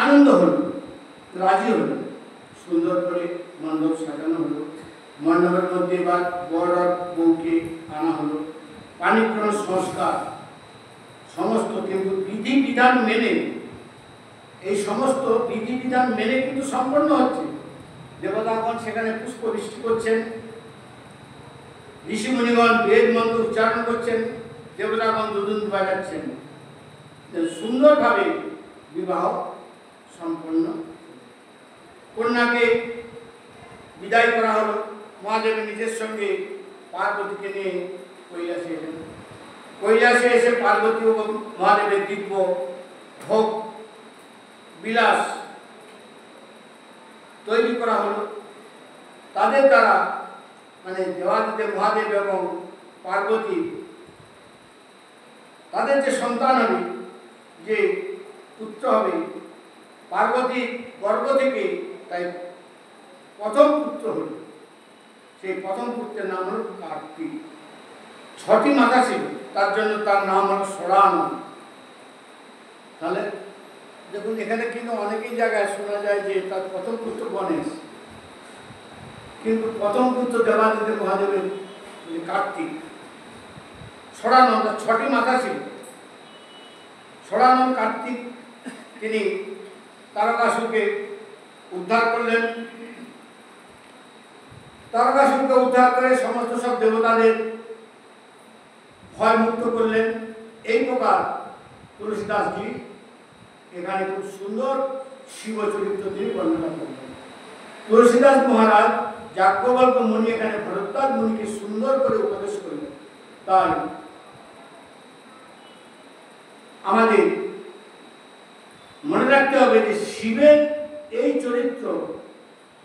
আনন্দ হল, রাজি হল। সুন্দর করে মণ্ডপ সাজানো হলো, মণ্ডপের মধ্যে এবার বর আর বউকে আনা হলো, পানিগ্রহণ সংস্কার সমস্ত কিন্তু বিধিবিধান মেনে, এই সমস্ত বিধিবিধান মেনে কিন্তু সম্পন্ন হচ্ছে। দেবতাগণ সেখানে পুষ্প বৃষ্টি করছেন, ঋষিমুনিগণ বেদ মন্ত্র উচ্চারণ করছেন, দেবতাগণ দুদুন বাজাচ্ছেন, সুন্দরভাবে বিবাহ সম্পন্ন। কন্যাকে বিদায় করা হলো, মহাদেব নিজের সঙ্গে পার্বতীকে নিয়ে কৈলাসে এলেন। কৈলাসে এসে পার্বতী ও মহাদেবের দিব্য ভোগ বিলাস তৈরি করা হলো। তাদের দ্বারা মানে দেবাদিদেব মহাদেব এবং পার্বতী তাদের যে সন্তান হবে, যে পুত্র হবে, পার্বতী গর্ভ থেকে তাই প্রথম পুত্র হল, সেই প্রথম পুত্রের নাম হল কার্তিক। 6টি মাথা ছিল, তার জন্য তার নাম হল ষড়ানন। তাহলে দেখুন এখানে কিন্তু অনেকেই জায়গায় শোনা যায় যে তার প্রথম পুত্র গণেশ, কিন্তু প্রথম পুত্র দেবাদিদেব মহাদেবের কার্তিক। ষড়ানন, তার 6টি মাথা ছিল। ষড়ানন কার্তিক তিনি তারকাসুরকে উদ্ধার করলেন, তারকাসুরকে উদ্ধার করে সমস্ত সব দেবতাদের ভয় মুক্ত করলেন। এই প্রকার তুলসীদাসজি এখানে খুব সুন্দর শিব চরিত্র তিনি বর্ণনা করলেন। তুলসীদাস মহারাজ যাজ্ঞবল্ক্য মুনি এখানে ভরদ্বাজ মুনিকে সুন্দর করে উপদেশ করলেন। তাই আমাদের মনে রাখতে হবে যে শিবের এই চরিত্র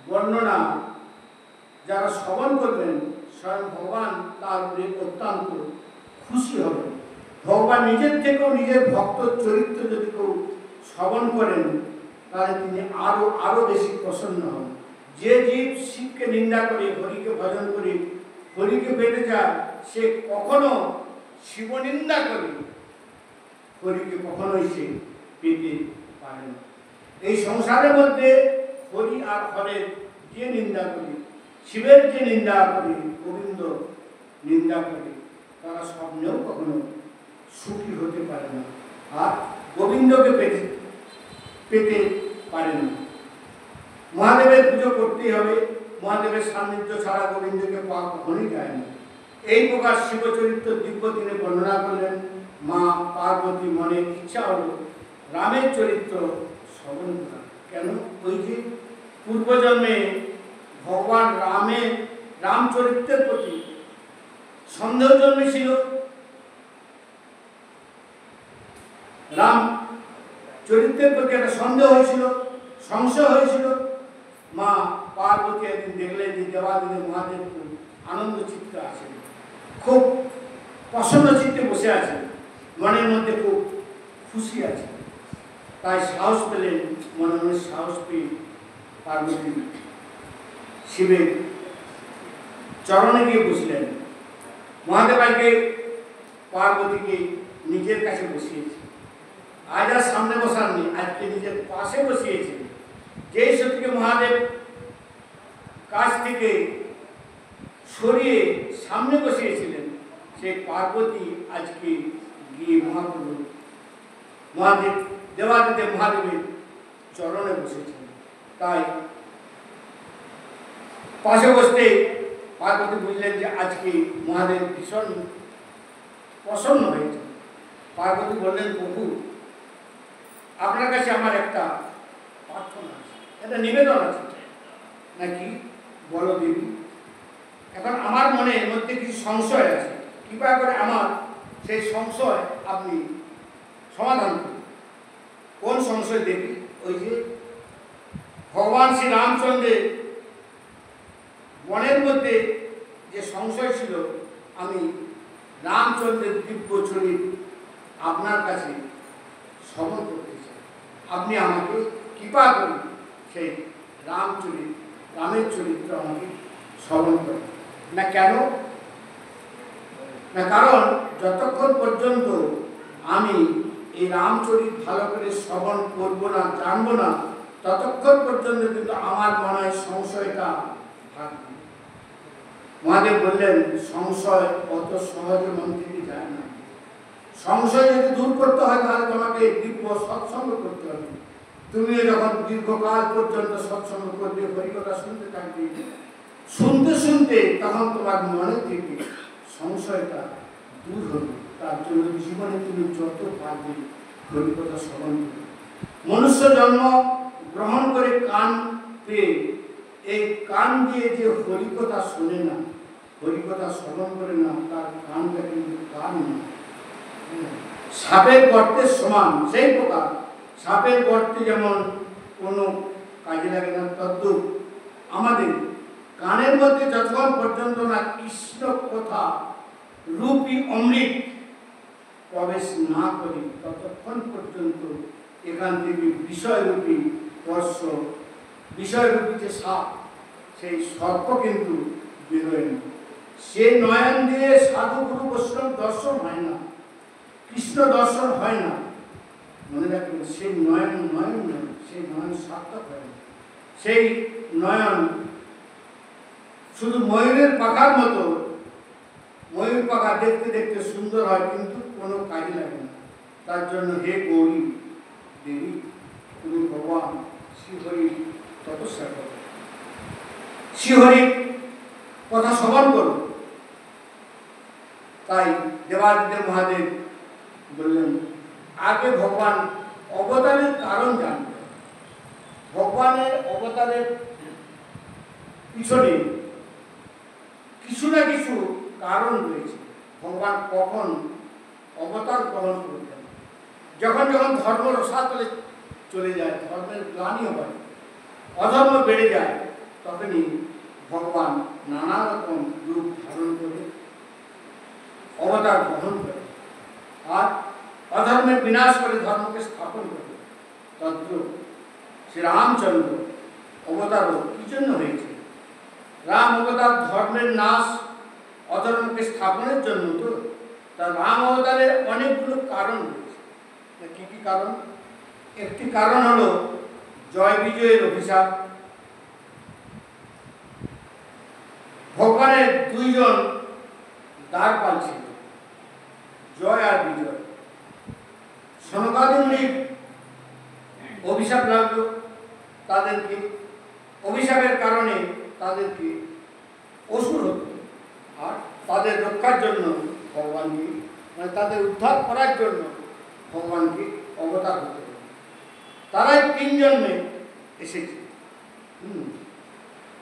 বর্ণনা যারা শ্রবণ করবেন, স্বয়ং ভগবান তার উপরে অত্যন্ত খুশি হবেন, ভগবান নিজের থেকেও নিজের ভক্ত চরিত্র যদি কেউ শ্রবণ করেন তাহলে তিনি আরো আরো বেশি প্রসন্ন হন। যে জীব শিবকে নিন্দা করে, হরিকে ভজন করে, হরিকে পেতে যায়, সে কখনো শিব নিন্দা করে হরিকে কখনোই সে পেতে পারে না। এই সংসারের মধ্যে হরি আর হরের যে নিন্দা করি, শিবের যে নিন্দা করি, গোবিন্দ নিন্দা করে, তারা স্বপ্নেও কখনো সুখী হতে পারে না আর গোবিন্দকে পেতে পারে না। মহাদেবের পুজো করতেই হবে, মহাদেবের সান্নিধ্য ছাড়া গোবিন্দকে পাওয়া কখনোই যায় না। এই প্রকার শিবচরিত্র দিব্য তিনি বর্ণনা করলেন। মা পার্বতী মনে ইচ্ছা হলো রামের চরিত্র শ্রবণ করা। কেন? ওই যে পূর্বজন্মে ভগবান রাম চরিত্রের প্রতি সন্দেহ জন্মেছিল, রাম চরিত্রের প্রতি একটা সন্দেহ হয়েছিল, সংশয় হয়েছিল। মা পার্বতী একদিন দেখলেন যে দেবাদিদেব মহাদেব খুব আনন্দ চিত্তে আছেন, খুব প্রসন্ন চিত্তে বসে আছেন, মনের মধ্যে খুব খুশি আছে। তাই সাহস পেলেন, মনে মনে সাহস পেয়ে পার্বতী শিবের চরণে গিয়ে বসলেন। মহাদেব আজকে পার্বতীকে নিজের কাছে বসিয়েছে, আজ আর সামনে বসাননি, আজকে নিজের পাশে বসিয়েছেন। যেই সত্যিকে মহাদেব কাছ থেকে সরিয়ে সামনে বসিয়েছিলেন, সেই পার্বতী আজকে গিয়ে মহাদেব দেবাদিদেব মহাদেবের চরণে বসেছেন। তাই পাশে বসতে পার্বতী বুঝলেন যে আজকে মহাদেব ভীষণ প্রসন্ন হয়েছে। পার্বতী বললেন, প্রভু আপনার কাছে আমার একটা প্রার্থনা আছে, একটা নিবেদন আছে। নাকি? বলো দেবী। এখন আমার মনের মধ্যে কিছু সংশয় আছে, কৃপা করে আমার সেই সংশয় আপনি সমাধান করুন। কোন সংশয় দেবী? ওই যে ভগবান শ্রী রামচন্দ্রের বনের মধ্যে যে সংশয় ছিল, আমি রামচন্দ্রের দিব্য চরিত আপনার কাছে শ্রবণ করতে চাই। আপনি আমাকে কৃপা করুন, সেই রামের চরিত্র আমাকে শ্রবণ করেন। না কেন? না কারণ যতক্ষণ পর্যন্ত আমি এই রামচরিত ভালো করে শ্রবণ করব না, জানবো না, ততক্ষণ পর্যন্ত কিন্তু আমার মনে হয় সংশয়টা থাকবে। মহাদেব বললেন, সংশয় অত সহজে মন থেকে যায় না। সংশয় যদি দূর করতে হয় তাহলে তোমাকে দিব্য সৎসঙ্গ করতে হবে। তুমিও যখন দীর্ঘকাল পর্যন্ত সৎসঙ্গ করবে, হরিকথা শুনতে থাকবে, শুনতে শুনতে তখন তোমার মনে থেকে সংশয়টা দূর হবে। তার জন্য জীবনে তুমি যত পারবে হরিকথা শ্রবণ করবে। মনুষ্য জন্ম গ্রহণ করে কান পেয়ে, এই কান দিয়ে যে হরিকথা শোনে না, হরিকথা শ্রবণ করে না, তার কানটা কিন্তু কান না, সাপের গর্তের সমান। সেই প্রকার সাপের গর্তে যেমন কোনো কাজে লাগে না, তদ্রূপ আমাদের কানের মধ্যে যতক্ষণ পর্যন্ত না কৃষ্ণ কথা রূপী অমৃত প্রবেশ না করি, ততক্ষণ পর্যন্ত এখান থেকে বিষয়রূপী বর্ষ, বিষয়রূপী যে সাপ, সেই সর্প কিন্তু বেরোয় না। সে নয়ন দিয়ে সাধু গুরু বৈষ্ণব দর্শন হয় না, কৃষ্ণ দর্শন হয় না। মনে রাখবেন, সেই নয়ন নয়ন নয়, সেই নয়ন সার্থক হয় না। সেই নয়ন শুধু ময়ূরের পাখার মতো, ময়ূর পাখা দেখতে দেখতে সুন্দর হয় কিন্তু কোনো কাজে লাগে না। তার জন্য হে গৌরী দেবী, তুমি ভগবান শ্রীহরির তপস্যা করো, শ্রীহরির কথা শ্রবণ করো। তাই দেবাদিদেব মহাদেব বললেন, আগে ভগবান অবতারের কারণ জানবে। ভগবানের অবতারের পিছনে কিছু না কিছু কারণ রয়েছে। ভগবান কখন অবতার গ্রহণ করতেন? যখন যখন ধর্ম রসাতলে চলে যায়, ধর্মের গ্লানি হয়, অধর্ম বেড়ে যায়, তখনই ভগবান নানা রকম রূপ ধারণ করে অবতার গ্রহণ করে। আর অধর্মের বিনাশ করে ধর্মকে স্থাপন করবে। তদ্র শ্রী রামচন্দ্র অবতারও কি জন্য হয়েছে? রাম অবতার ধর্মের নাশ, অধর্মকে স্থাপনের জন্য। তো তার রাম অবতারের অনেকগুলো কারণ রয়েছে। কি কি কারণ? একটি কারণ হলো জয় বিজয়ের অভিশাপ। ভগবানের দুইজন দ্বারপাল ছিল, জয় আর বিজয়। সনকাদির অভিশাপ লাগলো তাদেরকে, অভিশাপের কারণে তাদেরকে অসুর হতো, আর তাদের রক্ষার জন্য ভগবানকে, মানে তাদের উদ্ধার করার জন্য ভগবানকে অবতার হতে হবে। তারাই 3 জন্মে এসেছে।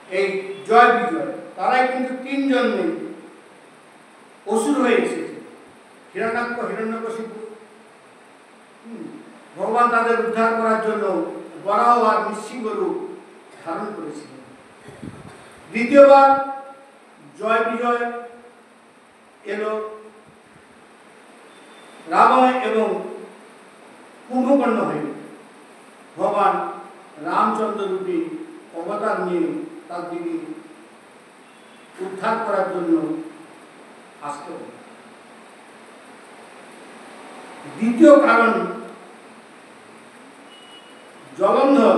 এই জয় বিজয় তারাই কিন্তু 3 জন্মে অসুর হয়ে এসেছে। হিরণ্যাক্ষ, হিরণ্যকশিপু, ভগবান তাদের উদ্ধার করার জন্য বরাহ আর নৃসিংহ রূপ ধারণ করেছিলেন। দ্বিতীয়বার জয় বিজয় এলো রাবণ এবং কুম্ভকর্ণ হয়ে। ভগবান রামচন্দ্র রূপী অবতার নিয়ে তার দিকে উদ্ধার করার জন্য আসতে হবে। দ্বিতীয় কারণ, জলন্ধর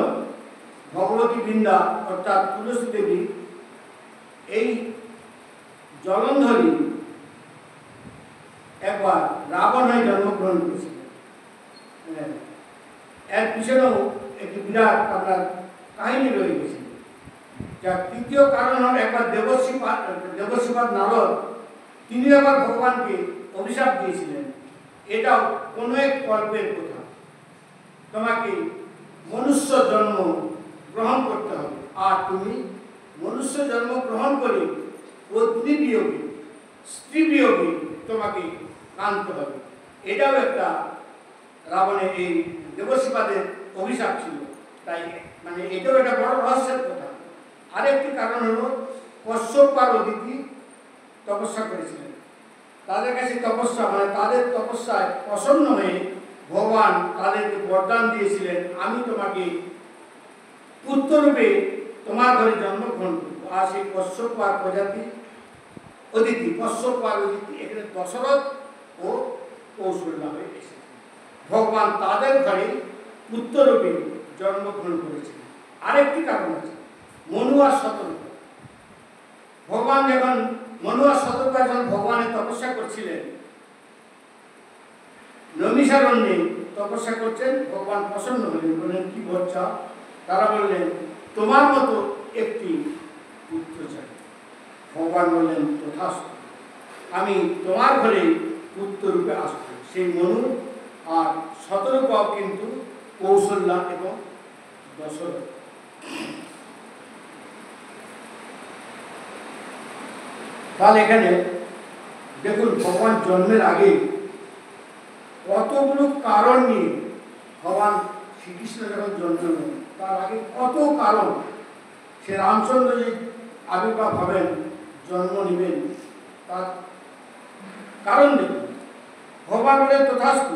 ভগবতী বৃন্দা অর্থাৎ তুলসী দেবী, এই জলন্ধরী একবার রাবণ হয়ে জন্মগ্রহণ করেছিলেন। এর পিছনেও একটি বিরাট আপনার কাহিনী রয়ে গেছে। যার তৃতীয় কারণ হল একবার দেবশ্রীপাদ নারদ, তিনি একবার ভগবানকে অভিশাপ দিয়েছিলেন, এটাও কোনো এক কল্পের কথা, তোমাকে মনুষ্য জন্ম গ্রহণ করতে হবে, আর তুমি মনুষ্য জন্ম গ্রহণ করে পত্নী বিয়োগে, স্ত্রী বিয়োগে তোমাকে কাঁদতে হবে। এটাও একটা রাবণের, এই দেবশ্রীপাদের অভিশাপ ছিল। তাই মানে এটাও একটা বড় রহস্যের কথা। আরেকটি কারণ হলো কশ্যপ আর অদিতি তপস্যা করেছিলেন। তাদের কাছে তপস্যা, মানে তাদের তপস্যায় প্রসন্ন হয়ে ভগবান তাদেরকে বরদান দিয়েছিলেন, আমি তোমাকে পুত্ররূপে তোমার ঘরে জন্মগ্রহণ করব। আর সেই কশ্যপ আর প্রজাতি অদিতি, কশ্যপ আর অদিতি এখানে দশরথ ও কৌশল্যা হয়ে এসেছে। ভগবান তাদের ঘরে পুত্ররূপে জন্মগ্রহণ করেছিলেন। আরেকটি কারণ আছে, মনু আর শতরূপা। ভগবান যখন মনু আর শতরূপা যখন ভগবানের তপস্যা করছিলেন, নৈমিষারণ্যে তপস্যা করছেন, ভগবান প্রসন্ন হলেন, বললেন কি বলছো? তারা বললেন তোমার মতো একটি পুত্র চাই। ভগবান বললেন তথাস্তু, আমি তোমার ঘরে পুত্র রূপে আসব। সেই মনু আর শতরূপাও কিন্তু কৌশল্যা এবং দশরথ। তাহলে এখানে দেখুন, ভগবান জন্মের আগে কতগুলো কারণ নিয়ে ভগবান শ্রীকৃষ্ণ যখন জন্ম নেন, তার আগে কত কারণ। সে রামচন্দ্র যে আবির্ভাব হবেন, জন্ম নেবেন, তার কারণ দেখুন। ভগবান বলেন তথাস্তু,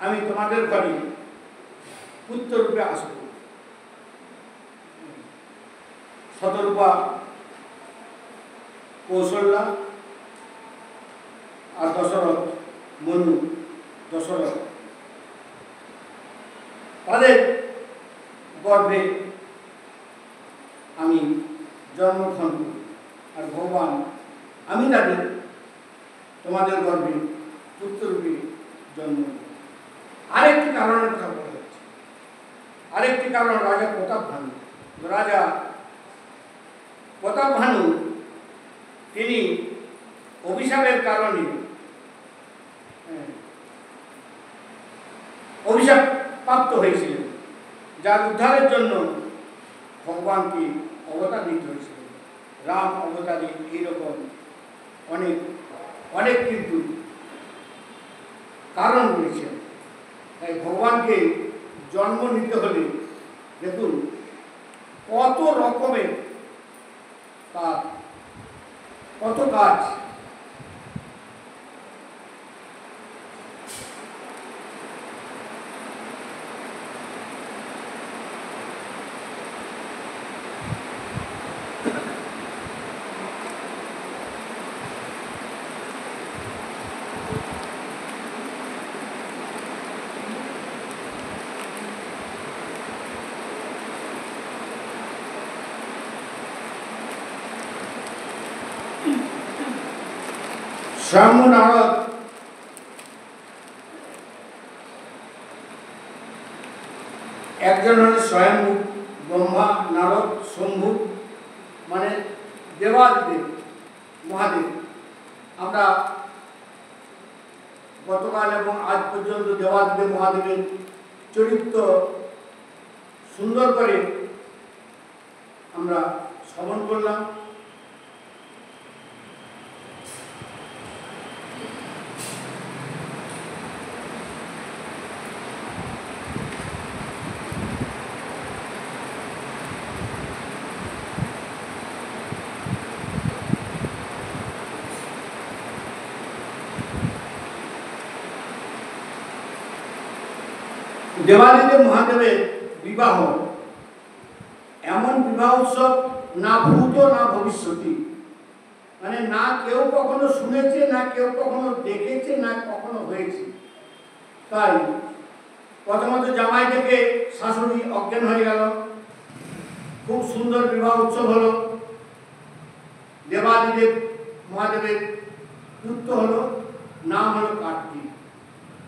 আমি তোমাদের ঘরে পুত্র রূপে আসব। শতরূপা কৌশল্যা আর দশরথ, মনু দশরথ, তাদের গর্ভে আমি জন্মগ্রহণ করি। আর ভগবান, আমি তাদের তোমাদের গর্ভে পুত্ররূপে জন্ম। আরেকটি কারণের কথা বলা হচ্ছে। আরেকটি কারণ রাজা প্রতাপ ভানু। রাজা প্রতাপ ভানু তিনি অভিশাপের কারণে অভিশাপ প্রাপ্ত হয়েছিলেন, যার উদ্ধারের জন্য ভগবানকে অবতার নিতে হয়েছিল। রাম অবতারে এইরকম অনেক অনেক কিন্তু কারণ রয়েছে। তাই ভগবানকে জন্ম নিতে হলে দেখুন কত রকমের তার কত কাজ। স্বয়ম্ভু নারদ একজন হলেন স্বয়ম্ভু, ব্রহ্মা, নারদ, শম্ভু, মানে দেবাদিদেব মহাদেব। আমরা গতকাল এবং আজ পর্যন্ত দেবাদিদেব মহাদেবের চরিত্র সুন্দর করে আমরা শ্রবণ করলাম। দেবাদিদেব মহাদেবের বিবাহ এমন বিবাহ উৎসব, না ভূত না ভবিষ্যতি, মানে না কেউ কখনো শুনেছে, না কেউ কখনো দেখেছে, না কখনো হয়েছে। তাই প্রথমত জামাই থেকে শাশুড়ি অজ্ঞান হয়ে গেল, খুব সুন্দর বিবাহ উৎসব হলো, দেবাদিদেব মহাদেবের পুত্র হলো, নাম হলো কার্তিক।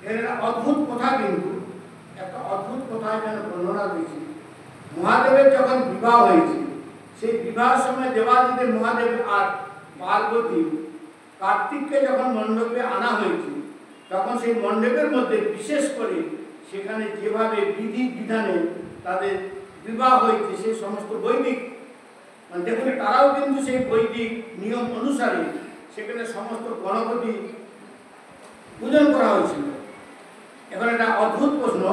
এর অদ্ভুত কথা, কিন্তু একটা অদ্ভুত কথা এখানে বর্ণনা রয়েছে। মহাদেবের যখন বিবাহ হয়েছে, সেই বিবাহের সময় দেবাদিদেব মহাদেব আর পার্বতী কার্তিককে যখন মণ্ডপে আনা হয়েছে, তখন সেই মণ্ডপের মধ্যে বিশেষ করে সেখানে যেভাবে বিধি বিধানে তাদের বিবাহ হয়েছে, সেই সমস্ত বৈদিক, মানে দেখুন তারাও কিন্তু সেই বৈদিক নিয়ম অনুসারে সেখানে সমস্ত গণপতি পূজন করা হয়েছিল। এবার একটা অদ্ভুত প্রশ্ন,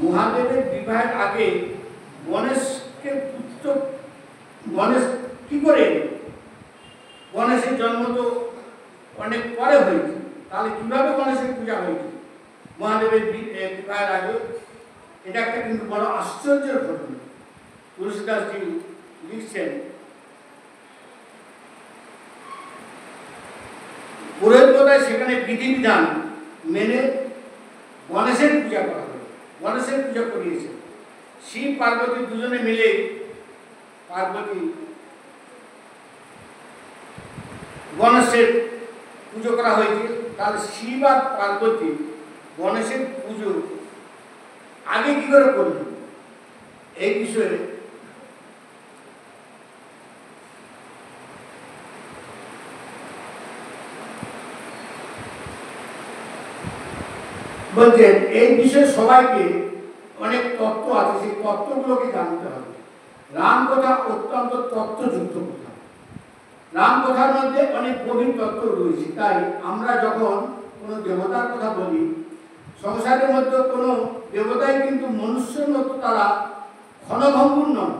মহাদেবের বিবাহের আগে গণেশকে পুত্র, গণেশ কি করে? গণেশের জন্ম তো অনেক পরে হয়েছে, তাহলে কিভাবে গণেশের পূজা হয়েছে মহাদেবের বিবাহের আগে? এটা একটা কিন্তু বড় আশ্চর্যের ঘটনা। তুলসীদাসজি লিখছেন, পুরোহিতদায় সেখানে বিধিবিধান মেনে গণেশের পূজা করা হবে, গণেশের পূজা করিয়েছে। শিব পার্বতী দুজনে মিলে, পার্বতী গণেশের পুজো করা হয়েছে। তাহলে শিব আর পার্বতী গণেশের পুজো আগে কি করে করলেন, এই বিষয়ে বলছেন, এই বিষয়ে সবাইকে অনেক তত্ত্ব আছে, সেই তত্ত্বগুলোকে জানতে হবে। রাম কথা অত্যন্ত তত্ত্বযুক্ত কথা, রাম কথার মধ্যে অনেক গভীর তত্ত্ব রয়েছে। তাই আমরা যখন কোনো দেবতার কথা বলি, সংসারের মধ্যে কোনো দেবতাই কিন্তু মনুষ্যের মতো তারা ক্ষণভঙ্গুর নন।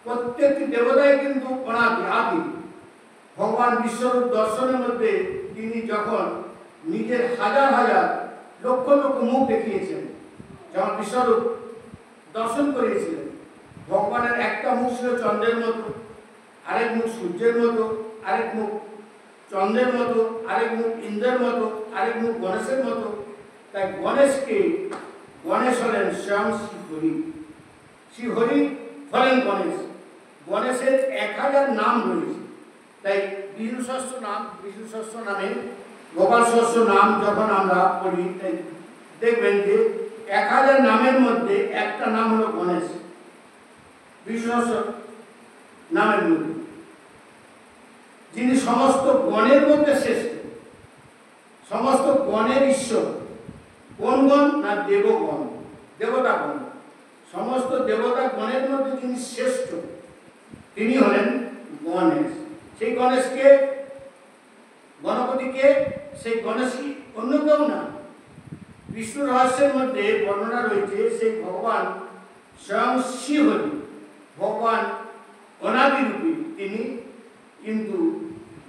প্রত্যেকটি দেবতাই কিন্তু অনাদি আদি। ভগবান বিশ্বরূপ দর্শনের মধ্যে তিনি যখন নিজের হাজার হাজার লক্ষ লক্ষ মুখ দেখিয়েছেন, যেমন বিশ্বরূপ দর্শন করিয়েছিলেন, ভগবানের একটা মুখ ছিল চন্দ্রের মতো, আরেক মুখ সূর্যের মতো, আরেক মুখ চন্দ্রের মতো, আরেক মুখ ইন্দ্রের মতো, আরেক মুখ গণেশের মতো। তাই গণেশকে, গণেশ হলেন স্বয়ং শ্রীহরি, শ্রীহরি হলেন গণেশ। গণেশের 1000 নাম রয়েছে। তাই বিষ্ণু সহস্র নাম, বিষ্ণু সহস্র নামে গোপাল সহস্র নাম যখন আমরা পড়ি, তাই দেখবেন যে 1000 নামের মধ্যে একটা নাম হলো গণেশ, বিষ্ণু সহস্র নামের মধ্যে, যিনি সমস্ত গণের মধ্যে শ্রেষ্ঠ, সমস্ত গণের ঈশ্বর। কোন গণ? না দেবগণ, দেবতাগণ। সমস্ত দেবতা গণের মধ্যে যিনি শ্রেষ্ঠ, তিনি হলেন গণেশ। সেই গণেশকে, গণপতিকে, সেই গণেশই অন্য কেউ না। বিষ্ণু রহস্যের মধ্যে বর্ণনা রয়েছে, সেই ভগবান স্বয়ং শ্রীহরি, ভগবান অনাদি রূপী, তিনি কিন্তু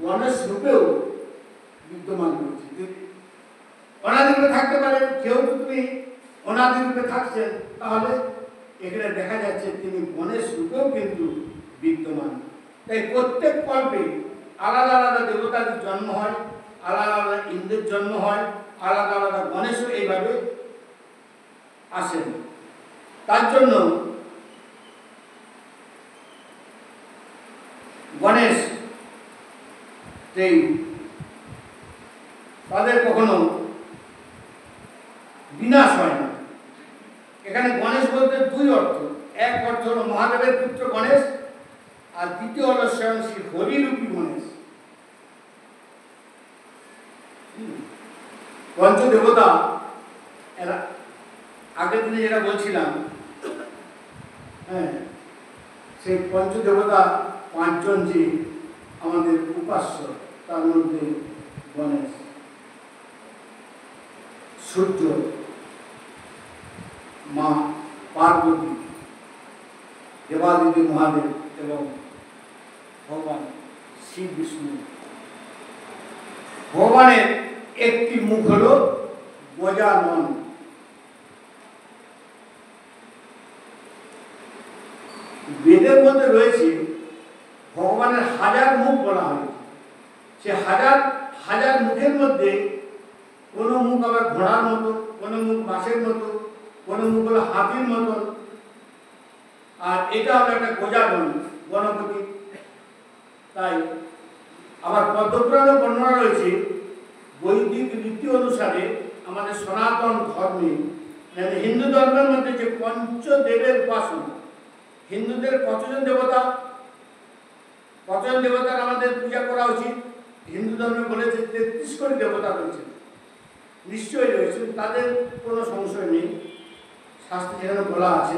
গণেশ রূপেও বিদ্যমান রয়েছে। অনাদি রূপে থাকতে পারেন, কেউ তুমি অনাদি রূপে থাকছেন, তাহলে এখানে দেখা যাচ্ছে তিনি গণেশ রূপেও কিন্তু বিদ্যমান। তাই প্রত্যেক কল্পে আলাদা আলাদা দেবতাদের জন্ম হয়, আলাদা আলাদা ইন্দ্রের জন্ম হয়, আলাদা আলাদা গণেশও এইভাবে আসেন। তার জন্য গণেশ সেই তাদের কখনো বিনাশ হয় না। এখানে গণেশ বলতে দুই অর্থ, এক অর্থ হলো মহাদেবের পুত্র গণেশ, আর দ্বিতীয় হলো স্বয়ং শ্রী হরিরূপী গণেশ। পঞ্চদেবতা এরা আগের দিনে যেটা বলছিলাম, হ্যাঁ, সেই পঞ্চদেবতা পাঁচজন যে আমাদের উপাস্য, তার মধ্যে গণেশ, সূর্য, মা পার্বতী, দেবাদিদেব মহাদেব এবং ভগবান শ্রী বিষ্ণু। ভগবানের একটি মুখ হল গজানন। বেদের মধ্যে রয়েছে ভগবানের হাজার মুখ বলা হয়েছে। সে হাজার হাজার মুখের মধ্যে কোনো মুখ আবার ঘোড়ার মতো, কোনো মুখ মাছের মতো, কোনো মুখ হলো হাতির মতন, আর এটা হলো একটা গজানন, গণপতি। তাই আবার পদ্মপুরাণে বর্ণনা রয়েছে, বৈদিক রীতি অনুসারে আমাদের সনাতন ধর্মে, মানে হিন্দু ধর্মের মধ্যে যে পঞ্চদেবের উপাসনা, হিন্দুদের কতজন দেবতা, কতজন দেবতার আমাদের পূজা করা উচিত? হিন্দু ধর্মে বলেছে 33 কোটি দেবতা রয়েছে, নিশ্চয়ই রয়েছে, তাদের কোনো সংশয় নেই। শাস্ত্রে যেখানে বলা আছে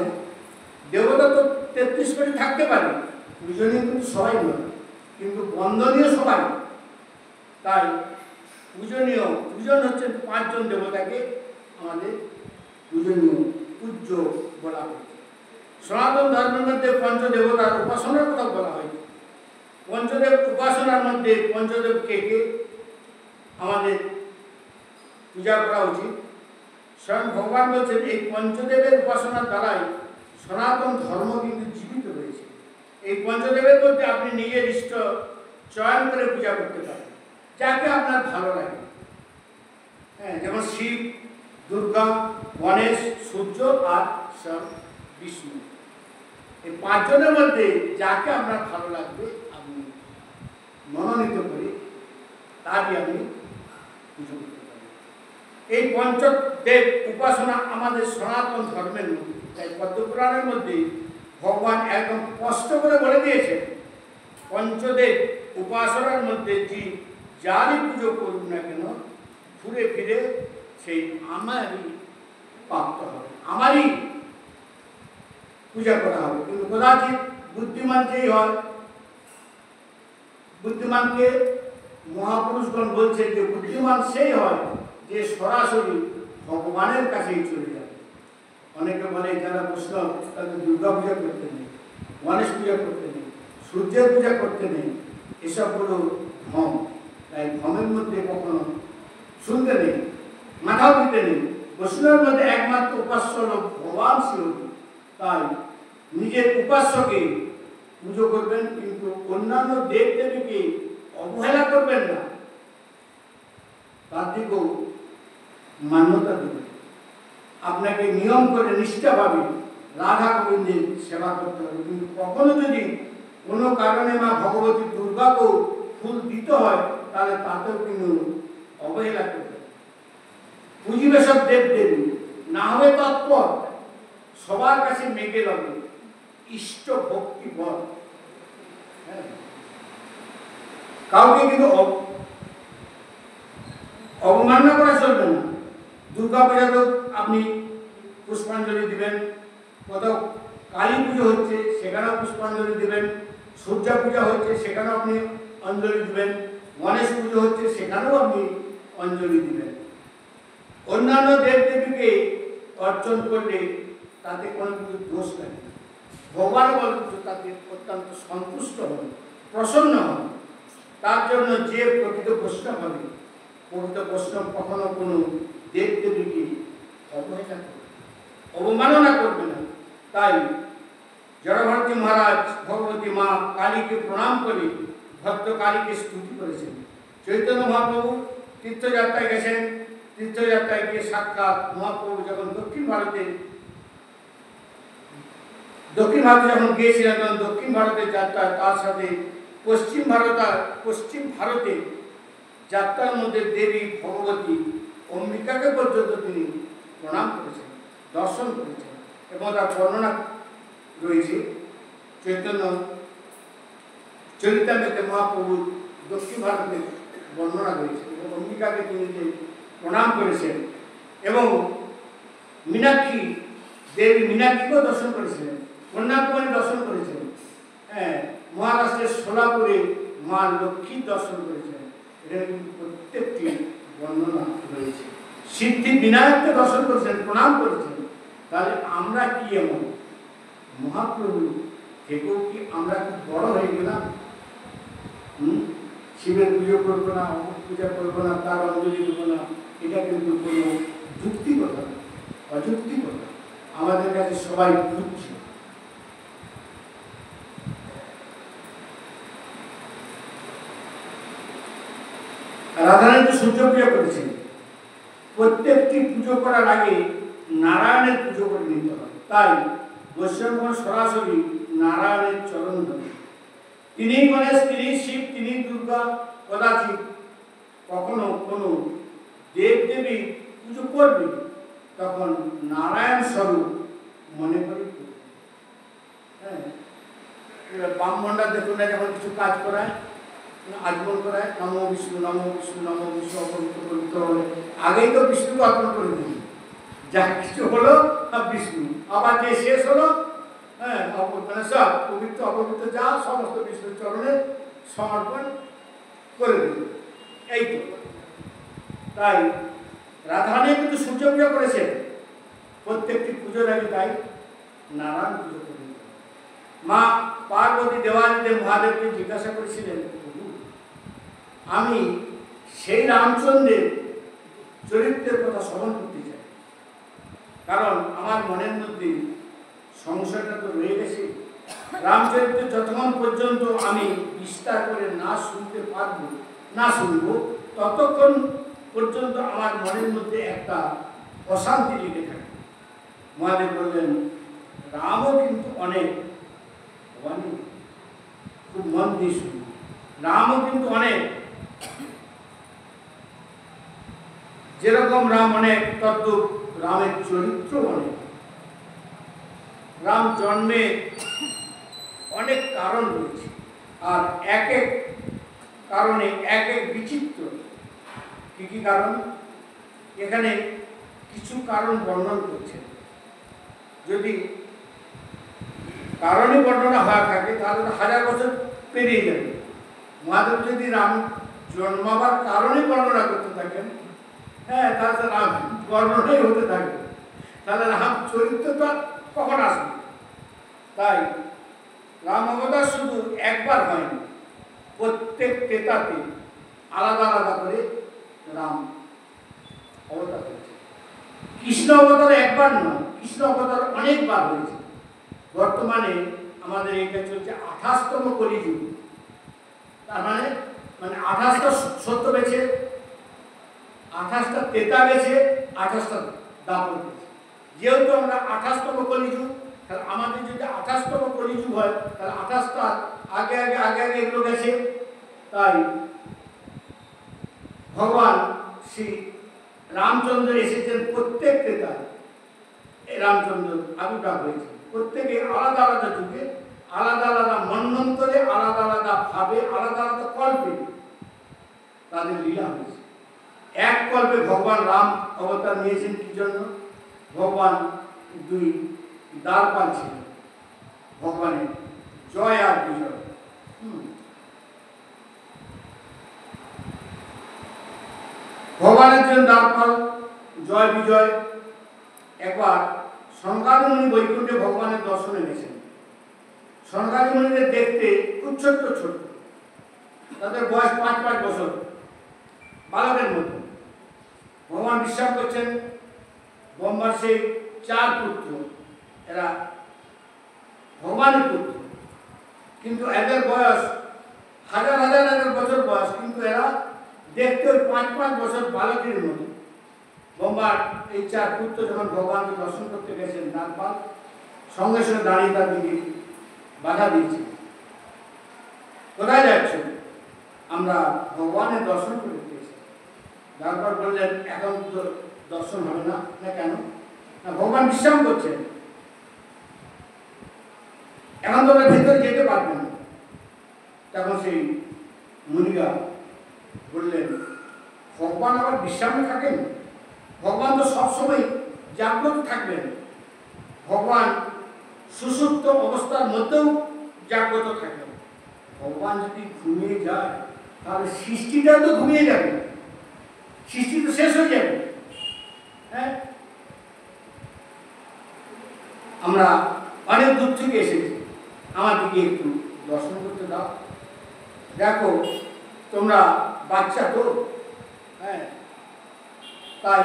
দেবতা তো 33 কোটি থাকতে পারে, পূজনীয় কিন্তু সবাই নয়, কিন্তু বন্দনীয় সবাই। তাই পূজনীয় পূজন হচ্ছে 5 জন দেবতাকে আমাদের পূজনীয় পূজ্য বলা হয়েছে। সনাতন ধর্মের মধ্যে পঞ্চদেবতার উপাসনার কথা বলা হয়েছে। পঞ্চদেব উপাসনার মধ্যে পঞ্চদেবকে আমাদের পূজা করা উচিত। স্বয়ং ভগবান বলছেন এই পঞ্চদেবের উপাসনার দ্বারাই সনাতন ধর্ম কিন্তু জীবিত রয়েছে। এই পঞ্চদেবের মধ্যে আপনি নিজের ইষ্ট চয়ন করে পূজা করতে পারেন, যাকে আপনার ভালো লাগে। হ্যাঁ, যেমন শিব, দুর্গা, গণেশ, সূর্য আর বিষ্ণু, এই 5 জনের মধ্যে যাকে আপনার ভালো লাগবে আপনি মনোনীত করে তারই আপনি পুজো করতে পারেন। এই পঞ্চদেব উপাসনা আমাদের সনাতন ধর্মের মধ্যে, তাই পদ্মপুরাণের মধ্যে ভগবান একদম স্পষ্ট করে বলে দিয়েছেন, পঞ্চদেব উপাসনার মধ্যে যে যারই পুজো করুন না কেন, ঘুরে ফিরে সেই আমারই প্রাপ্ত হবে, আমারই পূজা করা হবে। কিন্তু কদাচিৎ বুদ্ধিমান যেই হয়, বুদ্ধিমানকে মহাপুরুষগণ বলছেন যে বুদ্ধিমান সেই হয় যে সরাসরি ভগবানের কাছেই চলে যাবে। অনেকে বলে যারা বৈষ্ণব তাদের দুর্গা পূজা করতে নেই, গণেশ পূজা করতে নেই, সূর্যের পূজা করতে নেই, এসব হলো ভ্রম। তাই ভ্রমের মধ্যে কখনো শুনতে নেই, মাথাও দিতে নেই। বৈষ্ণবের মধ্যে একমাত্র উপাস্য হল ভগবান শিব। তাই নিজের উপাস্যকে পুজো করবেন, কিন্তু অন্যান্য দেব দেবীকে অবহেলা করবেন না, তার দিকেও মান্যতা দেবেন। আপনাকে নিয়ম করে নিষ্ঠাভাবে রাধা গোবিন্দের সেবা করতে হবে, কিন্তু কখনো যদি কোনো কারণে মা ভগবতী দুর্গাকেও ফুল দিতে হয়, তাহলে তাতেও কিন্তু অবহেলা করবে। পুজিবে সব দেব দেবী, না হবে তৎপর, সবার কাছে মেঘে লবে ইষ্ট ভক্তি বল। কাউকে কিন্তু অবমাননা করা চলবে না। দুর্গা পূজাতেও আপনি পুষ্পাঞ্জলি দিবেন, কোথাও কালী পুজো হচ্ছে সেখানেও পুষ্পাঞ্জলি দিবেন, সূর্যা পূজা হচ্ছে সেখানেও আপনি অঞ্জলি দিবেন, গণেশ পুজো হচ্ছে সেখানেও আপনি অঞ্জলি দিবেন। অন্যান্য দেব দেবীকে অর্চন করলে তাতে কোনো কিছু দোষ নেই। ভগবান বলেন তাতে অত্যন্ত সন্তুষ্ট হন, প্রসন্ন হন। তার জন্য যে প্রকৃত বৈষ্ণব হবে, প্রকৃত বৈষ্ণব কখনো কোনো দেব দেবীকে অবহেলা করবে, অবমাননা করবে না। তাই জড়ভরতী মহারাজ ভগবতী মা কালীকে প্রণাম করে ভক্ত কালীকে স্তুতি করেছেন। চৈতন্য মহাপ্রভু তীর্থযাত্রায় গেছেন, তীর্থযাত্রায় গিয়ে সাক্ষাৎ মহাপ্রভু যখন দক্ষিণ ভারতে যখন গিয়েছিলেন, তখন দক্ষিণ ভারতের যাত্রা, তার সাথে পশ্চিম ভারতে যাত্রার মধ্যে দেবী ভগবতী অম্বিকাকে পর্যন্ত তিনি প্রণাম করেছেন, দর্শন করেছেন, এবং তার বর্ণনা রয়েছে চৈতন্য চরিতামৃতে মহাপ্রভু দক্ষিণ ভারতের বর্ণনা রয়েছে, এবং অম্বিকাকে তিনি যে প্রণাম করেছেন এবং মীনাক্ষী দেবী মীনাক্ষীকেও দর্শন করেছিলেন, কন্যাকুমারী দর্শন করেছেন, হ্যাঁ, মহারাষ্ট্রের সোলাপুরে মা লক্ষ্মীর দর্শন করেছেন। এখানে কিন্তু প্রত্যেকটি বর্ণনা রয়েছে। সিদ্ধি বিনায়ককে দর্শন করেছেন, প্রণাম করেছেন। তাহলে আমরা কি এমন মহাপ্রভু থেকেও কি আমরা খুব বড় হয়ে গেলাম? শিবের পুজো করবো না, অমুক পূজা করবো না, তার অঞ্জলি দেবো না, এটা কিন্তু কোনো যুক্তিগত না, অযুক্তিগত। আমাদের কাছে সবাই বুঝছে। রাধারানী সূর্য পূজা করেছেন। প্রত্যেকটি পুজো করার আগে নারায়ণের পুজো করে নিতে হবে। তাই বৈষ্ণবগণ সরাসরি নারায়ণের চরণ ধরে। তিনি গণেশ, তিনি শিব, তিনি দুর্গা, কদাচিৎ কখনো কোনো দেব দেবী পুজো করবে তখন নারায়ণ স্বরূপ মনে করে। হ্যাঁ, ব্রাহ্মণরা দেখুন না, যখন কিছু কাজ করায় আজমন করায়, নমো বিষ্ণু, নমো বিষ্ণু, নমো বিষ্ণু, অপবিত্র পবিত্র হলে আগেই তো বিষ্ণুকে অর্পণ করে দিন। যা কিছু হলো বিষ্ণু, আবার যে শেষ হলো, হ্যাঁ, মানে সব পবিত্র অপবিত্র যা সমস্ত বিষ্ণুর চরণে সমর্পণ করে দিল। এই তো। তাই রাধারানী কিন্তু সূর্য পূজা করেছেন। প্রত্যেকটি পুজোর আগে তাই নারায়ণ পুজো করে। মা পার্বতী দেবাদিদেব মহাদেবকে জিজ্ঞাসা করেছিলেন, আমি সেই রামচন্দ্রের চরিত্রের কথা স্মরণ করতে চাই, কারণ আমার মনের মধ্যে সংশয়টা তো রয়ে গেছে। রামচরিত্র যতক্ষণ পর্যন্ত আমি বিস্তার করে না শুনতে পারবো, না শুনবো, ততক্ষণ পর্যন্ত আমার মনের মধ্যে একটা অশান্তি লেগে থাকে। মহাদেব বললেন, রামও কিন্তু অনেক, খুব মন দিয়ে শুনি, রামও কিন্তু অনেক, যেরকম রাম অনেক তদ্রূপ রামের চরিত্র অনেক। রাম জন্মে অনেক কারণ রয়েছে, আর এক এক কারণে এক এক বিচিত্র। কি কি কারণ? এখানে কিছু কারণ বর্ণনা করছে। যদি কারণে বর্ণনা হয়ে থাকে তাহলে 1000 বছর পেরিয়ে যাবে। মহাদেব যদি রাম জন্মাবার কারণে বর্ণনা করতে থাকেন, হ্যাঁ, তাহলে রাম বর্ণনাই হতে থাকবে, তাহলে রাম চরিত্রটা কখন আসবে? তাই রাম অবতার শুধু একবার হয়নি, প্রত্যেক ক্রেতাতে আলাদা আলাদা করে রাম অবতার হয়েছে। কৃষ্ণ অবতার একবার নয়, কৃষ্ণ অবতার অনেকবার হয়েছে। বর্তমানে আমাদের এইটা চলছে 28তম কলিযুগ। তার মানে 28টা সত্য বেছে, 28টা তেতা বেছে, 28টা দাপর বেছে। যেহেতু আমরা 28তম কলিযুগ, তাহলে আমাদের যদি 28তম কলিযুগ হয় তাহলে 28টা আগে আগে আগে আগে এগুলো গেছে। তাই ভগবান শ্রী রামচন্দ্র এসেছেন প্রত্যেক তেতায়। এই রামচন্দ্র আবির্ভাব হয়েছে প্রত্যেকে আলাদা আলাদা যুগে, আলাদা আলাদা মন্বন্তরে, আলাদা আলাদা ভাবে, আলাদা আলাদা কল্পে তাদের লীলা হয়েছে। এক কল্পে ভগবান রাম অবতার নিয়েছেন কি জন্য? ভগবান 2 দ্বারপাল ছিলেন, ভগবানের জয় আর বিজয়। ভগবানের জন্য দ্বারপাল, জয় বিজয়। একবার সনকাদি মুনি বৈকুণ্ঠে ভগবানের দর্শনে গেছেন। সনকাদি মুনিদের দেখতে খুব ছোট্ট ছোট্ট, তাদের বয়স 5 বছর, বালকের মতো। ভগবান বিশ্বাস করছেন ব্রহ্মার সেই 4 পুত্র, এরা ভগবানের পুত্র, কিন্তু এদের বয়স হাজার হাজার বছর বয়স, কিন্তু এরা দেখতে 5 বছর বালকের মতো। ব্রহ্মার এই 4 পুত্র যখন ভগবানকে দর্শন করতে গেছেন, দ্বারপাল সঙ্গে সঙ্গে দাঁড়িয়ে তার দিকে বাধা দিয়েছে। কোথায় যাচ্ছ? আমরা ভগবানের দর্শন করে পেয়েছি। তারপর বললেন এখন তো দর্শন হবে না। না কেন? না, ভগবান বিশ্রাম করছেন, এখন তোমরা ভেতরে যেতে পারবে না। তখন সেই মুনিরা বললেন ভগবান আবার বিশ্রামে থাকেন? ভগবান তো সবসময় জাগ্রত থাকবেন। ভগবান সুষুপ্ত অবস্থার মধ্যেও জাগ্রত থাকবেন। ভগবান যদি ঘুমিয়ে যায় তাহলে সৃষ্টিটাও তো ঘুমিয়ে যাবে, সৃষ্টি তো শেষ হয়ে যাবে। হ্যাঁ, আমরা অনেক দূর থেকে এসেছি, আমাদেরকে একটু দর্শন করতে দাও। দেখো তোমরা বাচ্চা তো, হ্যাঁ, তাই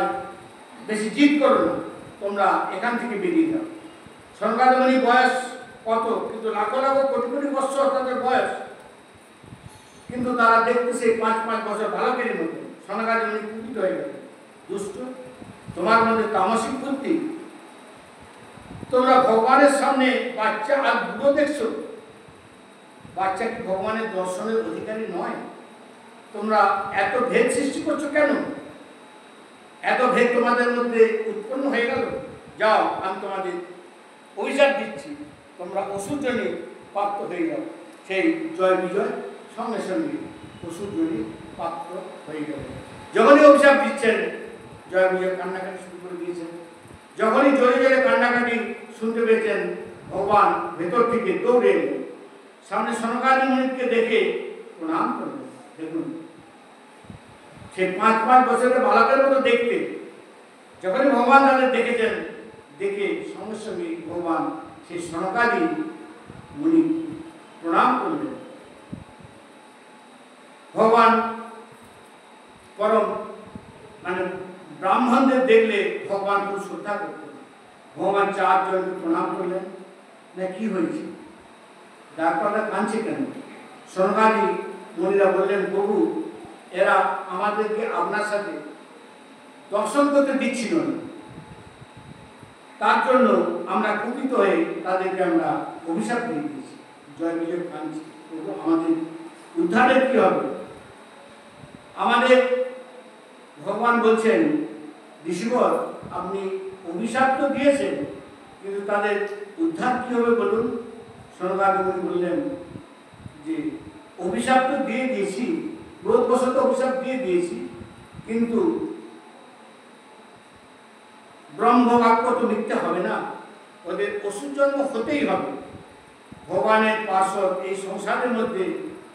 বেশি জিদ করো না, তোমরা এখান থেকে বেরিয়ে যাও। সনকাদিমণি বয়স কত, কিন্তু লাখ লাখ কোটি কোটি বছর তাদের বয়স, কিন্তু তারা দেখতেছে 5 বছর বালকের মধ্যে। সনকাদিমণি কুপিত হয়ে গেল, দুষ্ট, তোমার মধ্যে তামসিক বুদ্ধি, তোমরা ভগবানের সামনে বাচ্চা আর বুড়ো দেখছো। বাচ্চা কি ভগবানের দর্শনের অধিকারী নয়? তোমরা এত ভেদ সৃষ্টি করছো কেন? এত ভেদ তোমাদের মধ্যে উৎপন্ন হয়ে গেল। যাও, আমি তোমাদের অভিশাপ দিচ্ছি, তোমরা অসুরজনে প্রাপ্ত হয়ে যাও। সেই জয় বিজয় সঙ্গে সঙ্গে অসুরজনে প্রাপ্ত হয়ে গেল। যখনই অভিশাপ দিচ্ছেন, জয় বিজয় কান্নাকাটি শুরু করে দিয়েছেন। যখনই জোরে জোরে কান্নাকাটি শুনতে পেয়েছেন, ভগবান ভেতর থেকে দৌড়ে এলেন, সামনে সনকাদিমণিকে দেখে প্রণাম করলেন। দেখুন, সে 5 বছরের বালকের মতো দেখতে, যখনই ভগবান তাদের দেখেছেন, দেখে সঙ্গে সঙ্গে ভগবান সেই সনকাদিমণি প্রণাম করলেন। ভগবান পরম মানে ব্রাহ্মণদের দেখলে ভগবান খুব শ্রদ্ধা করতেন। ভগবান 4 জনকে প্রণাম করলেন। না, কি হয়েছে? ডাক্তাররা কাঁদছে কেন? সনকাদিমণিরা বললেন, প্রভু, এরা আমাদেরকে আপনার সাথে দর্শন করতে দিচ্ছিল না, তার জন্য আমরা কুপিত হয়ে তাদেরকে আমরা অভিশাপ দিয়ে দিয়েছি। জয় বিজয় কাঁদছে, প্রভু আমাদের উদ্ধারের কি হবে? আমাদের ভগবান বলছেন, ঋষিবর, আপনি অভিশাপ তো দিয়েছেন, কিন্তু তাদের উদ্ধার কি হবে বলুন? সনকাদিমণি বললেন যে অভিশাপ তো দিয়ে দিয়েছি, ক্রোধবশত অভিশাপ দিয়ে দিয়েছি, কিন্তু ব্রহ্মবাক্য তো মিথ্যা হবে না, ওদের অসুর জন্ম হতেই হবে। ভগবানের পার্শ্বদ এই সংসারের মধ্যে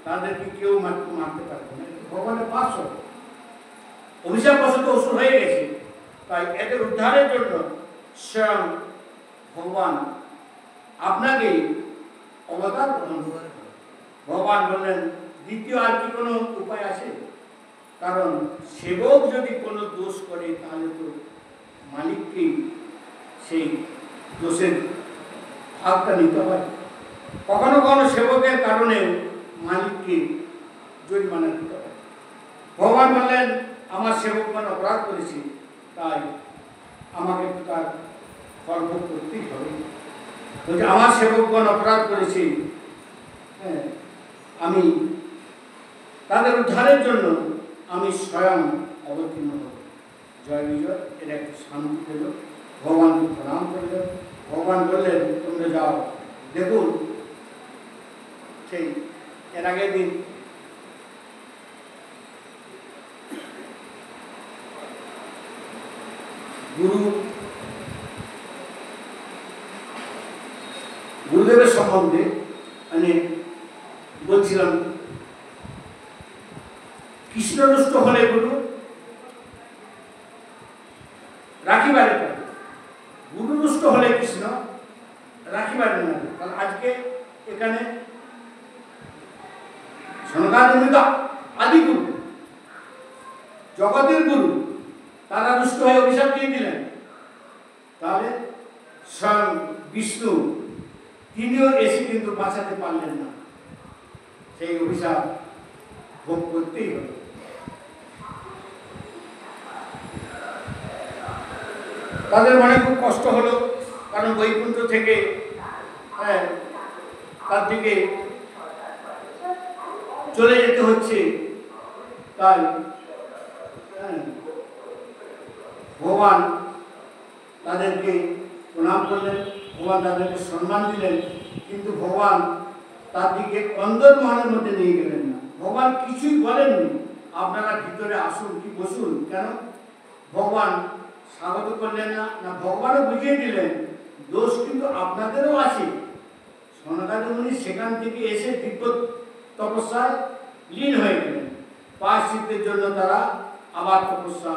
তাদেরকে কেউ মারতে পারবে না, ভগবানের পার্শ্বদ। অভিশাপবশত অসুর হয়ে গেছে, তাই এদের উদ্ধারের জন্য স্বয়ং ভগবান আপনাকে অবতার গ্রহণ করেন। ভগবান বললেন, দ্বিতীয় আর কি কোনো উপায় আছে? কারণ সেবক যদি কোনো দোষ করে তাহলে তো মালিককেই সেই দোষের ভাগটা নিতে হয়। কখনো কখনো সেবকের কারণে মালিককে জরিমানা দিতে হয়। ভগবান বললেন, আমার সেবকগণ অপরাধ করেছে, তাই আমাকে তার কর্ম করতেই হবে। বলছে, আমার সেবকগণ অপরাধ করেছে, হ্যাঁ, আমি তাদের উদ্ধারের জন্য আমি স্বয়ং অবতীর্ণ হব। জয় বিজয়, এর একটা শান্তি পেল। ভগবানকে প্রণাম করলেন। ভগবান বললেন, তোমরা যাও। দেখুন, সেই এর আগের দিন গুরুদেবের সম্বন্ধে আমি বলছিলাম, কৃষ্ণরুষ্ট হলে গুরু রাখিবারে পারে, গুরুরুষ্ট হলে কৃষ্ণ রাখিবারে না। কারণ আজকে এখানে সনকাদিমণি আদি গুরু, জগতের গুরু, তারা রুষ্ট হয়ে অভিশাপ দিয়ে দিলেন। তাহলে স্বয়ং বিষ্ণু তিনিও এসে কিন্তু বাঁচাতে পারলেন না, সেই অভিশাপ ভোগ করতেই হবে। তাদের মনে খুব কষ্ট হলো, কারণ বৈকুণ্ঠ থেকে তার দিকে চলে যেতে হচ্ছে। তাই ভগবান তাদেরকে প্রণাম করলেন, ভগবান তাদেরকে সম্মান দিলেন, কিন্তু ভগবান তার দিকে কন্দর্পহানের মধ্যে নিয়ে গেলেন না। ভগবান কিছুই বলেননি, আপনারা ভিতরে আসুন কি বসুন। কেন ভগবান স্বাগত করলেন না? না, ভগবানও বুঝিয়ে দিলেন দোষ কিন্তু আপনাদেরও আছে। সনকাদি মুনি সেখান থেকে এসে দিব্য তপস্যায় লীন হয়ে গেলেন। প্রায়শ্চিত্তের জন্য তারা আবার তপস্যা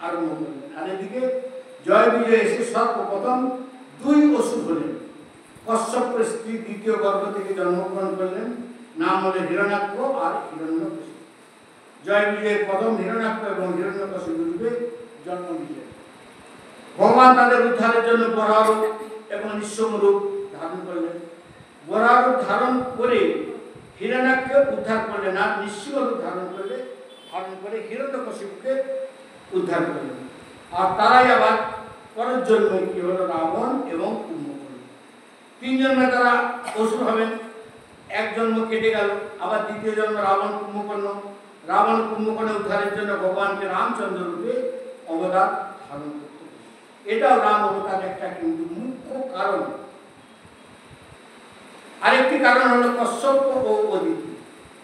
আরম্ভ করলেন। আর এদিকে জয় বিজয় এসে সর্বপ্রথম 2 অসুর হলেন। কশ্যপের স্ত্রী দ্বিতীয় গর্ভ থেকে জন্মগ্রহণ করলেন, নাম হলে হিরণ্যাক্ষ আর হিরণ্যকশিপু। জয় বিজয়ের প্রথম হিরণ্যাক্ষ এবং হিরণ্যকশিপু রূপে জন্ম দিলেন। ভগবান তাদের উদ্ধারের জন্য বরাহরূপ এবং নিঃস্ব রূপ ধারণ করলেন। বরাহরূপ ধারণ করে হিরণ্যাক্ষকে উদ্ধার করলেন, আর নিঃস্ব রূপ ধারণ করে হিরণ্যকশিপুকে উদ্ধার করলেন। আর তারাই আবার পরের জন্মে কি হলো, রাবণ এবং কুম্ভকর্ণ। 3 জন্মে তারা অসুর হবেন। 1 জন্ম কেটে গেল, আবার দ্বিতীয় জন্ম রাবণ কুম্ভকর্ণ। রাবণ কুম্ভকর্ণ উদ্ধারের জন্য ভগবানকে রামচন্দ্র রূপে অবতার ধারণ করতে। এটাও রাম অবতার একটা কিন্তু মুখ্য কারণ। আরেকটি কারণ হলো কশ্যপ ও অদিতি।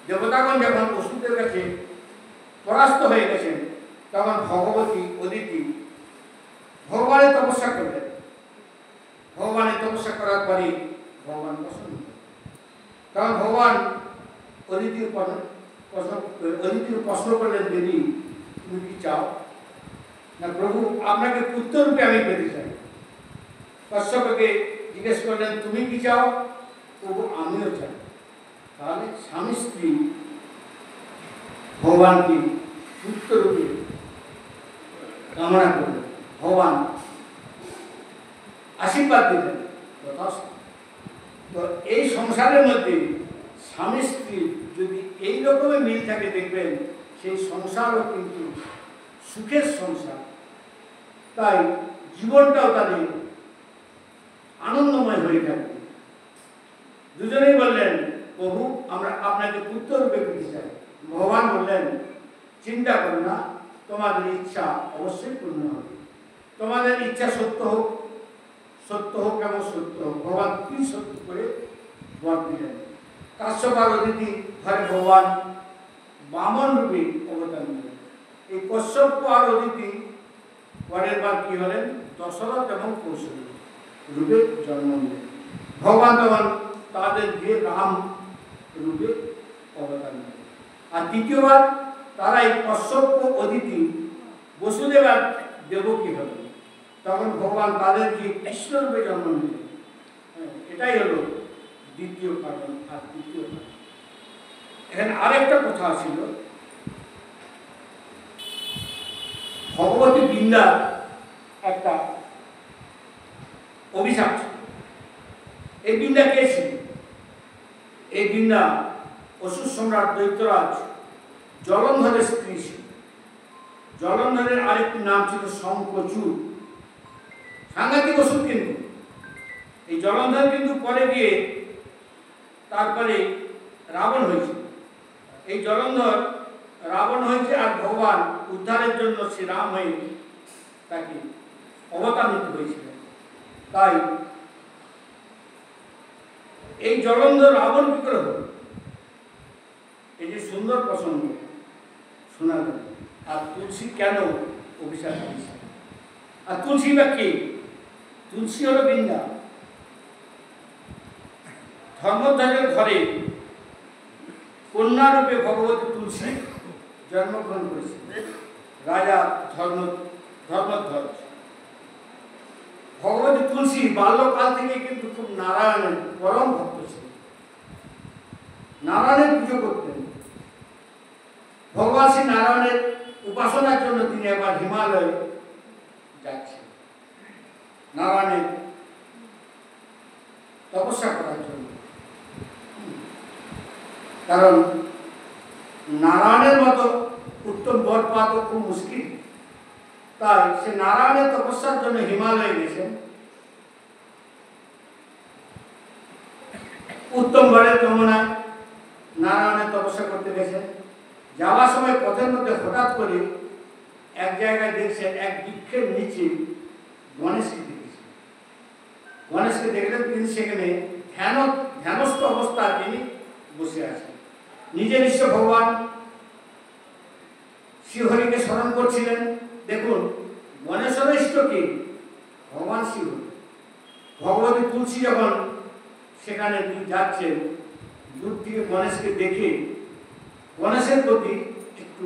দেবতাগণ যখন অসুরদের কাছে পরাস্ত হয়ে গেছেন, তখন ভগবতী অদিতি ভগবানের তপস্যা করলেন। ভগবানের তপস্যা করার পরে ভগবান প্রসন্ন। তখন ভগবান অদিতির প্রশ্ন করলেন, দেবী তুমি কি চাও? না প্রভু, আপনাকে পুত্ররূপে আমি পেতে চাই। কশ্যপকে জিজ্ঞেস করলেন, তুমি কি চাও? প্রভু, আমিও চাই। তাহলে স্বামী স্ত্রী ভগবানকে পুত্ররূপে কামনা করলেন। ভগবান আশীর্বাদ দিলেন। তো এই সংসারের মধ্যে স্বামী স্ত্রী যদি এই রকমের মিল থাকে, দেখবেন সেই সংসারও কিন্তু সুখের সংসার। তাই জীবনটাও তাদের আনন্দময় হয়ে থাকবে। দুজনেই বললেন, প্রভু আমরা আপনাকে পুত্ররূপে পেতে চাই। ভগবান বললেন, চিন্তা করো না, তোমাদের ইচ্ছা অবশ্যই পূর্ণ হবে। তোমাদের ইচ্ছা সত্য হোক এবং সত্য হোক। ভগবান কি সত্য করে বর দিলেন। কাশ্যপ আর অদিতি ঘরে ভগবান বামন রূপে অবতার নিলেন। এই কশ্যপ আর অদিতি পরের বার কি হলেন, দশরথ এবং কৌশলী রূপে জন্ম নিলেন। ভগবান তখন তাদের দিয়ে রাম রূপে অবতার নিলেন। আর তৃতীয়বার তারা এই কশ্যপ ও অদিতি বসুদেব আর দেবকী হল। তখন ভগবান তাদেরকে কৃষ্ণ রূপে জন্ম নিলেন। এটাই হলো দ্বিতীয় কারণ। আর তৃতীয় কারণ, এখানে আরেকটা কথা ছিল, ভগবতী বৃন্দার একটা অভিশাপ ছিল। এই বৃন্দা কে ছিল? এই বৃন্দা অসুর সম্রাট দৈত্যরাজ জলন্ধরের স্ত্রী ছিল। জলন্ধরের আরেকটি নাম ছিল শঙ্খচূড়। সাংঘাতিক অসুর কিন্তু। এই জলন্ধর কিন্তু পরে গিয়ে তারপরে রাবণ হয়েছে। এই জলন্ধর রাবণ হয়েছে, আর ভগবান উদ্ধারের জন্য শ্রীরাম হয়ে তাকে অবতার নিতে হয়েছিলেন। তাই এই জলন্ধর রাবণ কি করে হল? এই যে সুন্দর প্রসঙ্গ শোনা গেল। আর তুলসী কেন অভিশাপ দিয়েছে? আর তুলসী বা কে? তুলসী হলো বৃন্দা। ধর্মধ্বজের ঘরে কন্যারূপে ভগবতী তুলসী জন্মগ্রহণ করেছিলেন রাজা ধর্মধ্বজ। ভগবতী তুলসী বাল্যকাল থেকে কিন্তু খুব নারায়ণের পরম ভক্ত ছিলেন। নারায়ণের পুজো করতেন। ভগবান শ্রী নারায়ণের উপাসনার জন্য তিনি একবার হিমালয়ে যাচ্ছেন, নারায়ণের তপস্যা করার জন্য। কারণ নারায়ণের মতো উত্তম বর পাওয়া তো খুব মুশকিল। তাই সে নারায়ণের তপস্যার জন্য হিমালয়ে গেছেন। উত্তম বরের কামনায় নারায়ণের তপস্যা করতে গেছেন, যাওয়ার সময় পথের মধ্যে হঠাৎ করে এক জায়গায় দেখছেন এক বৃক্ষের নিচে গণেশকে দেখেছেন। গণেশকে দেখলেন, তিনি সেখানে ধ্যানস্থ অবস্থায় তিনি বসে আছেন, নিজের ইষ্ট ভগবান শ্রীহরিকে স্মরণ করছিলেন। দেখুন, গণেশের ইষ্ট কি? ভগবান শ্রীহরি। ভগবতী তুলসী যখন সেখানে তিনি যাচ্ছেন, দূর থেকে গণেশকে দেখে গণেশের প্রতি একটু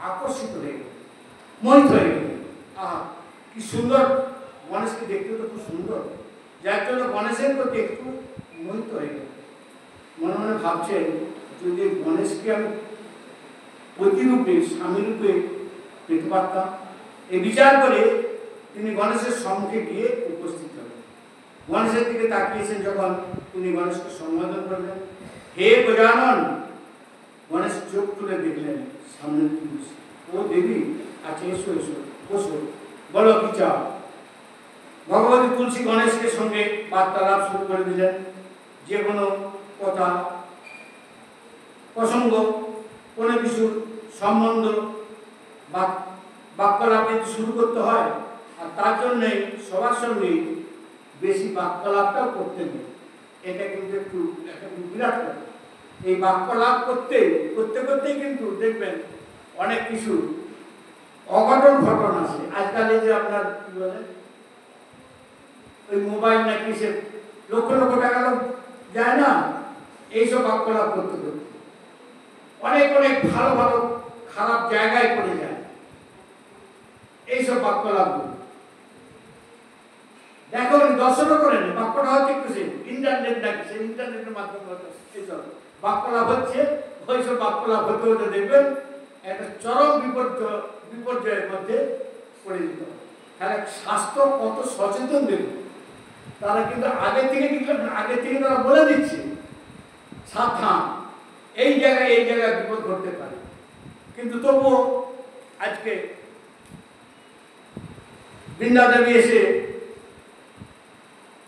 আকর্ষিত হয়ে গেল, মোহিত হয়ে গেল। আহা, কি সুন্দর! গণেশকে দেখতে তো খুব সুন্দর, যার জন্য গণেশের প্রতি একটু মোহিত হয়ে গেল। মনে মনে ভাবছেন, যদি গণেশকে আমি প্রতিরূপে স্বামী রূপে পেতে পারতাম। এই বিচার করে তিনি গণেশের সম্মুখে গিয়ে উপস্থিত হলেন। গণেশের দিকে তাকিয়েছেন যখন, তিনি গণেশকে সম্বোধন করলেন, হে গজানন। গণেশ চোখ তুলে দেখলেন সামনে তুলসী। ও দেবী, আচ্ছা এসো এসো, বসো, বলো কি চাও। ভগবতী তুলসী গণেশের সঙ্গে বার্তালাপ শুরু করে দিলেন। যে কোনো কথা, প্রসঙ্গ, কোনো কিছুর সম্বন্ধ বাক্যলাপ যদি শুরু করতে হয়, আর তার জন্যে সবার সঙ্গে বেশি বাক্যলাপটাও করতে নেই। এটা কিন্তু একটু একটা বিরাট কথা। এই বাক্যলাপ করতেই কিন্তু দেখবেন অনেক কিছু অঘটন ঘটন আছে। আজকাল এই যে আপনার কি বলে, ওই মোবাইল না কিসে লক্ষ লক্ষ টাকা যায় না, এইসব বাক্যলাপ করতে করতে অনেক অনেক ভালো ভালো খারাপ জায়গায় পড়ে যায় এইসব বাক্যলাপ। দেখো, দর্শনও করেন, বাক্যটা হচ্ছে একটু সে ইন্টারনেট নাকি, সেই ইন্টারনেটের মাধ্যমে এইসব বাক্যলাপ হচ্ছে। ওইসব বাক্যলাপ হতে হতে দেখবেন একটা চরম বিপর্যয়ের মধ্যে পড়ে যেতে হবে। তাহলে স্বাস্থ্য কত সচেতন দেখবে, তারা কিন্তু আগে থেকে তারা বলে দিচ্ছে, সাবধান, এই জায়গায় বিপদ ঘটতে পারে। কিন্তু তবুও আজকে বৃন্দা দেবী এসে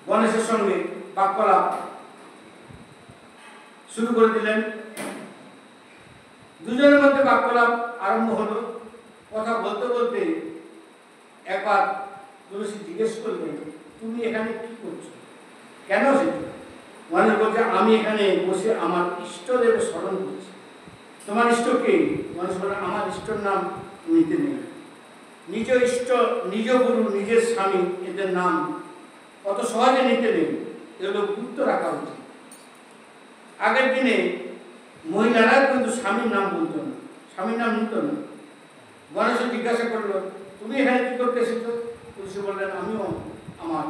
গণেশের সঙ্গে বাক্যলাপ শুরু করে দিলেন। দুজনের মধ্যে বাক্যলাপ আরম্ভ হলো। কথা বলতে বলতে একবার তুলসী জিজ্ঞেস করলেন, তুমি এখানে কি করছো, কেন এসেছো? গণেশ বলছে, আমি এখানে বসে আমার ইষ্টদেবের স্মরণ করছি। তোমার ইষ্ট কে? গণেশ বলে, আমার ইষ্টর নাম নিতে নেই। নিজ ইষ্ট, নিজ গুরু, নিজের স্বামী, এদের নাম কত সহজে নিতে নেই, এগুলো গুরুত্ব রাখা উচিত। আগের দিনে মহিলারা কিন্তু স্বামীর নাম বলতো না, স্বামীর নাম নিত না। গণেশ জিজ্ঞাসা করলো, তুমি এখানে কি করতে এসেছো? তুলসী বললেন, আমিও আমার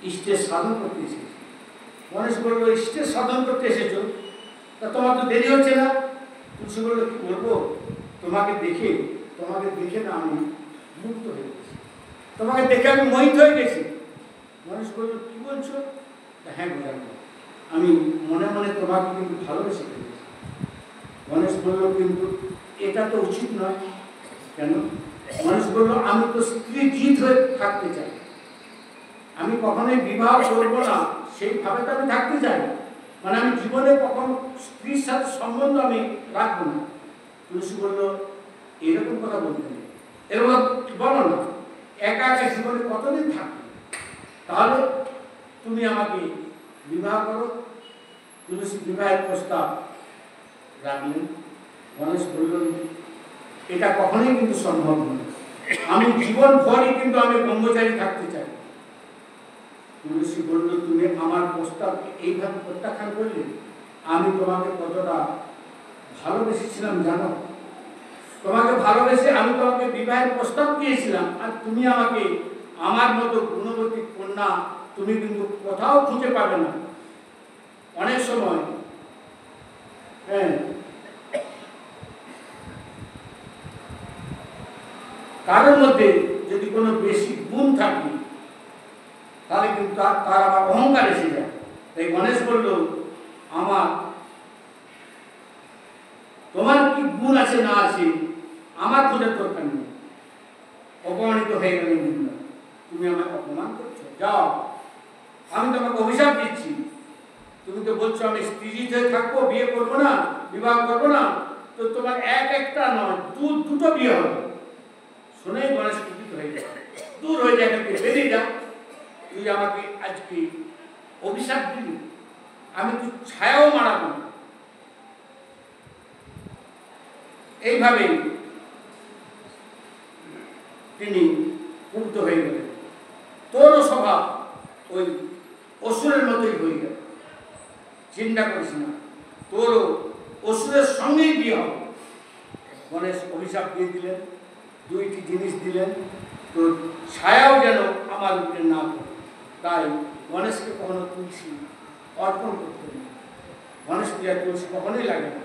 ইষ্টের সাধন করতে এসেছি। গণেশ বললো, ইষ্টের সাধন করতে এসেছো, তা তোমার তো দেরি হচ্ছে না? তুলসী বললো, কি বলবো, তোমাকে দেখে না আমি মুক্ত হয়ে গেছি, তোমাকে দেখে আমি মোহিত হয়ে গেছি। গণেশ বললো, কি বলছো? হ্যাঁ বললাম, আমি মনে মনে তোমাকে কিন্তু ভালোবেসে ফেলেছি। গণেশ বলল, কিন্তু এটা তো উচিত নয়। কেন? গণেশ বলল, আমি তো স্ত্রী জিত হয়ে থাকতে চাই, আমি কখনোই বিবাহ করবো না, সেইভাবে তো আমি থাকতে চাই। মানে আমি জীবনে কখনো স্ত্রীর সাথে সম্বন্ধ আমি রাখবো না। তুলসী বলল, এরকম কথা বলতে নেই, এরকম বলো না, একা একা জীবনে কতদিন থাকবে, তাহলে তুমি আমাকে বিবাহ করো। তুলসী বিবাহের প্রস্তাব রাখলেন। গণেশ বললেন, এটা কখনোই কিন্তু সম্ভব নয়, আমি জীবন ভরই কিন্তু আমি ব্রহ্মচারী থাকতে চাই। তুলসী বলল, তুমি আমার প্রস্তাবকে এইভাবে প্রত্যাখ্যান করলে? আমি তোমাকে কতটা ভালোবেসেছিলাম জানো? তোমাকে ভালোবেসে আমি তোমাকে বিবাহের প্রস্তাব দিয়েছিলাম, আর তুমি আমাকে আমার মতো গুণবতী কন্যা তুমি কিন্তু কোথাও খুঁজে পাবে না। অনেক সময় কারোর মধ্যে যদি কোনো বেশি গুণ থাকে, তাহলে কিন্তু তার আবার অহংকার এসে যায়। তাই গণেশ বলল, তোমার কি গুণ আছে না আছে আমার খোঁজার দরকার নেই। অপমানিত হয়ে গেল, তুমি আমাকে অপমান করছো, যাও, আমি তোমাকে অভিশাপ দিচ্ছি। তুমি তো বলছো আমি স্ত্রী হয়ে থাকবো, বিয়ে করবো না, বিবাহ করবো না, তো তোমার একটা নয় দুটো বিয়ে হবে। শুনেই গণেশ কুপিত হয়ে যায়, দূর হয়ে যায়, বেরিয়ে যা, তুই আমাকে আজকে অভিশাপ দিলি, আমি তুই ছায়াও মারাবো না। এইভাবেই তিনি কুপিত হয়ে গেলেন। তোরও স্বভাব ওই অসুরের মতোই হয়ে গেল, চিন্তা করিস না, তোরও অসুরের সঙ্গেই বিয়ে হবে। গণেশ অভিশাপ দিয়ে দিলেন, দুইটি জিনিস দিলেন, তোর ছায়াও যেন আমার উপরে না পড়ে। তাই গণেশকে কখনো তুলসী অর্পণ করতে নেই, গণেশ পূজায় তুলসী কখনোই লাগে না।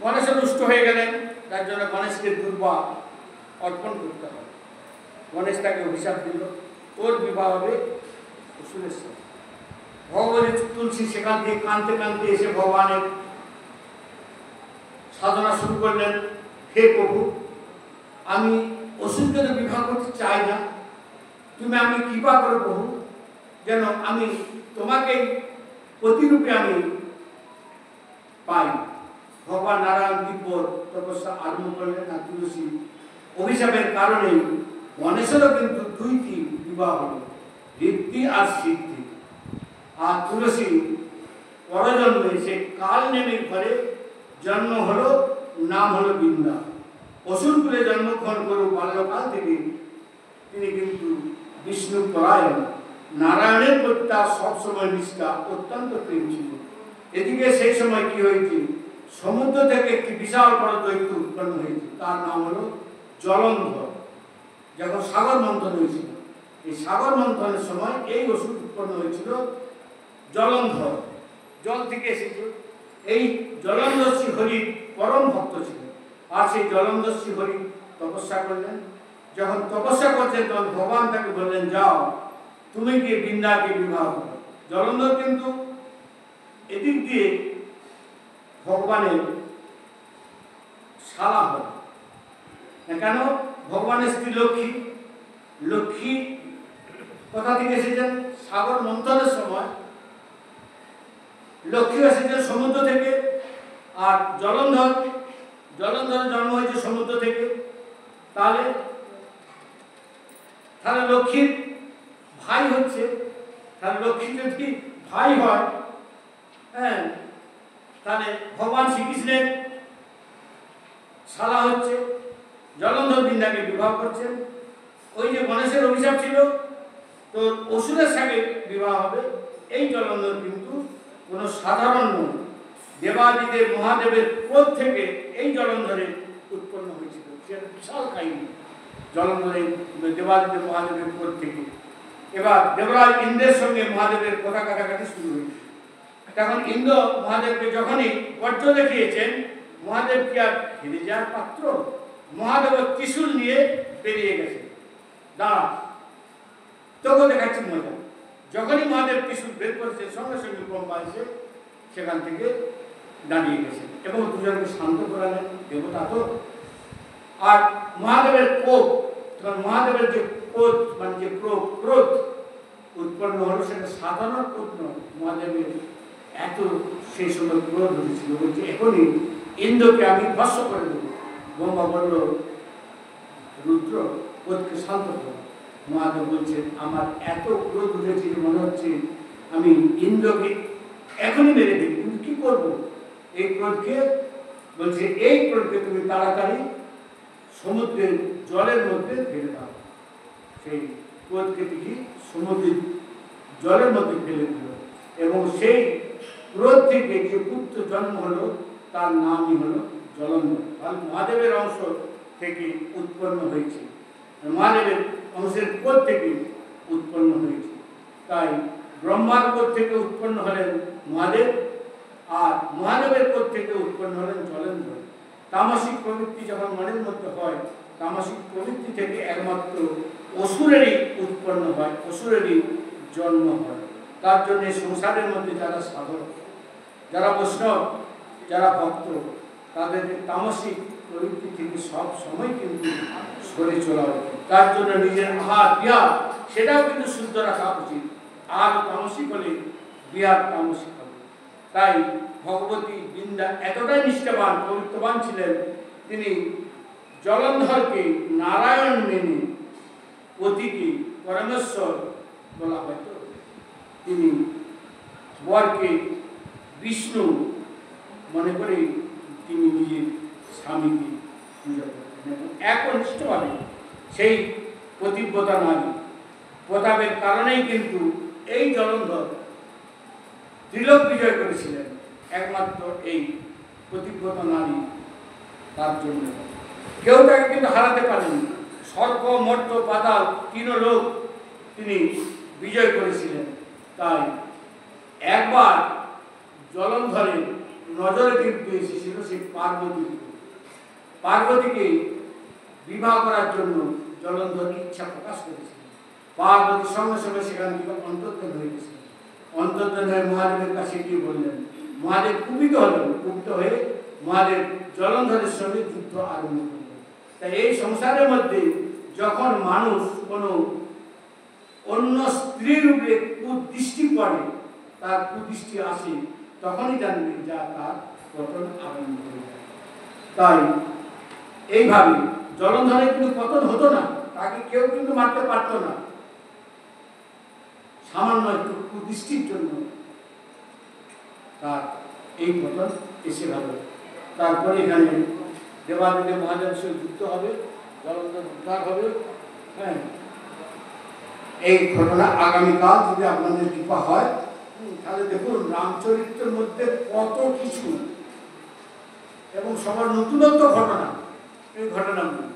গণেশ রুষ্ট হয়ে গেলেন, তার জন্য গণেশকে দুর্বা অর্পণ করতে হবে। গণেশ তাকে অভিশাপ দিল, তোর বিবাহ হবে অসুরের সাথে। ভগবানের তুলসী সেখান থেকে কাঁদতে কাঁদতে এসে ভগবানের সাধনা শুরু করলেন। হে প্রভু, আমি অসুরকে তো বিবাহ করতে চাই না, তুমি আমি কৃপা করো প্রভু, যেন আমি তোমাকে প্রতিরূপে আমি পাই। ভগবান নারায়ণ দিব্য তপস্যা আরম্ভ করলেন। আর তুলসী অভিশাপের কারণে গণেশেরও কিন্তু দুইটি বিবাহ হল, ঋদ্ধি আর সিদ্ধি। আর তুলসী পরজন্মে সে কাল নেমে ঘরে জন্ম হলো, নাম হলো বৃন্দা। অসুরকুলে জন্মগ্রহণ করে বাল্যকাল থেকে তিনি কিন্তু বিষ্ণু পরায়ণ, নারায়ণের প্রতি তার সবসময় নিষ্ঠা, অত্যন্ত প্রেম ছিল। এদিকে সেই সময় কি হয়েছে, সমুদ্র থেকে একটি বিশাল বড় দৈত্য উৎপন্ন হয়েছে, তার নাম হলো জলন্ধর। যখন সাগর মন্থন হয়েছিল, এই সাগর মন্থনের সময় এই অসুর উৎপন্ন হয়েছিল জলন্ধর, জল থেকে এসেছিল। এই জলন্ধর শ্রীহরির পরম ভক্ত ছিলেন। আর সেই জলন্ধর শ্রীহরি তপস্যা করলেন। যখন তপস্যা করছেন তখন ভগবান তাকে বললেন, যাও তুমি গিয়ে বৃন্দাকে বিবাহ করো। জলন্ধর কিন্তু এদিক দিয়ে ভগবানের শালা হল। কেন? ভগবানের স্ত্রী লক্ষ্মী, লক্ষ্মী কোথা থেকে এসেছেন? সাগর মন্থনের সময় লক্ষ্মী এসেছেন সমুদ্র থেকে। আর জলন্ধরের জন্ম হয়েছে সমুদ্র থেকে। তাহলে লক্ষ্মীর ভাই হচ্ছে, তাহলে লক্ষ্মী যদি ভাই হয়, হ্যাঁ, তাহলে ভগবান শ্রীকৃষ্ণের শালা হচ্ছে। জলন্ধর বৃন্দাকে বিবাহ করছেন। ওই যে গণেশের অভিশাপ ছিল, তো অসুরের সাথে বিবাহ হবে। এই জলন্ধর কিন্তু কোনো সাধারণ নয়, দেবাদিদেব মহাদেবের ক্রোধ থেকে এই জলন্ধরের উৎপন্ন হয়েছিল। সেটা বিশাল কাহিনী, জলন্ধরের দেবাদিদেব মহাদেবের ক্রোধ থেকে। এবার দেবরাজ ইন্দ্রের সঙ্গে মহাদেবের কথা কাটাকাটি শুরু হয়েছে। তখন ইন্দ্র মহাদেবকে যখনই বজ্র দেখিয়েছেন, মহাদেব কি আর ফিরে যাওয়ার পাত্র? মহাদেব ত্রিশূল নিয়ে বেরিয়ে গেছে, দাঁড়া তোকে দেখাচ্ছি মজা। যখনই মহাদেব ত্রিশূল বের করেছে, সঙ্গে সঙ্গে ব্রহ্মা এসে সেখান থেকে দাঁড়িয়ে গেছে এবং দুজনকে শান্ত করালেন। দেবতা তো। আর মহাদেবের কোপ, তখন মহাদেবের যে ক্রোধ, মানে যে ক্রোধ উৎপন্ন হলো, সেটা সাধারণ ক্রোধ নয়। মহাদেবের এত সেই সময় ক্রোধ হয়েছিল, বলছে এখনই ইন্দ্রকে আমি ভস্ম করে দেবো। ব্রহ্মা বলল, রুদ্র ক্রোধকে শান্ত করো। মহাদেব বলছেন, আমার এত ক্রোধ উঠেছে মনে হচ্ছে আমি ইন্দ্রকে এখনই মেরে দিই, কিন্তু কি করবো এই ক্রোধকে? বলছে এই ক্রোধকে তুমি তাড়াতাড়ি সমুদ্রের জলের মধ্যে ফেলে দাও। সেই ক্রোধকে দেখি সমুদ্রের জলের মধ্যে ফেলে দিল এবং সেই ক্রোধ থেকে যে পুত্র জন্ম হলো তার নামই হলো জলন্ধর। তাহলে মহাদেবের অংশ থেকে উৎপন্ন হয়েছে, মহাদেবের অংশের ক্রোধ থেকে উৎপন্ন হয়েছে। তাই ব্রহ্মার ক্রোধ থেকে উৎপন্ন হলেন মহাদেব, আর মহাদেবের ক্রোধ থেকে উৎপন্ন হলেন জলন্ধর। তামসিক প্রবৃত্তি যখন মনের মধ্যে হয়, তামসিক প্রবৃত্তি থেকে একমাত্র অসুরেরই উৎপন্ন হয়, অসুরেরই জন্ম হয়। তার জন্য সংসারের মধ্যে যারা সাধক, যারা বৈষ্ণব, যারা ভক্ত, তাদের তামসিক প্রবৃত্তি থেকে সব সময় কিন্তু সরে চলা উচিত। তার জন্য নিজের আহার বিহার সেটাও কিন্তু শুদ্ধ রাখা উচিত। আর তামসিক হলে বিহার তামসিক হবে। তাই ভগবতী বৃন্দা এতটাই নিষ্ঠাবান পবিত্রবান ছিলেন, তিনি জলন্ধরকে নারায়ণ মেনে পতিকে পরমেশ্বর বলা হয়তো, তিনি বরকে বিষ্ণু মনে করে তিনি নিজের স্বামীকে পূজা করতেন এবং একনিষ্ঠভাবে সেই পতিব্রতা নারী প্রতাপের কারণেই কিন্তু এই জলন্ধর ত্রিলোক বিজয় করেছিলেন, একমাত্র এই পতিব্রতা নারী। তার জন্য কেউ তাকে কিন্তু হারাতে পারেনি। স্বর্গ মর্ত্য পাতাল তিন লোক তিনি বিজয় করেছিলেন। তাই একবার জলন্ধরের নজরে কিন্তু এসেছিল সেই পার্বতীকে বিবাহ করার জন্য জলন্ধর ইচ্ছা প্রকাশ করেছিলেন। পার্বতীর সঙ্গে সঙ্গে সেখান থেকে অন্তর্ধান হয়ে গেছিলেন। অন্তর্ধান হয়ে মহাদেবের কাছে গিয়ে বললেন, মহাদেব কুপিত হলেন। কুপিত হয়ে মহাদেব জলন্ধরের সঙ্গে যুদ্ধ আরম্ভ করলেন। তাই এই সংসারের মধ্যে যখন মানুষ কোনো অন্য স্ত্রীর উপরে কুদৃষ্টি পড়ে, তার কুদৃষ্টি আসে, তখনই জানবে যা তার পতন আরম্ভ হয়ে যায়। তাই এইভাবে জলন্ধরের কিন্তু পতন হতো না, তাকে কেউ কিন্তু মারতে পারত না, সামান্য একটু কুদৃষ্টির জন্য তার এই পতন এসে গেল। তারপরে এখানে দেবাদিদেব মহাদেবের সঙ্গে যুক্ত হবে, জলন্ধর উদ্ধার হবে। হ্যাঁ, এই ঘটনা আগামীকাল যদি আপনাদের কৃপা হয়, তাহলে দেখুন রামচরিত্রের মধ্যে কত কিছু এবং সবার নতুনত্ব ঘটনা, এই ঘটনাগুলো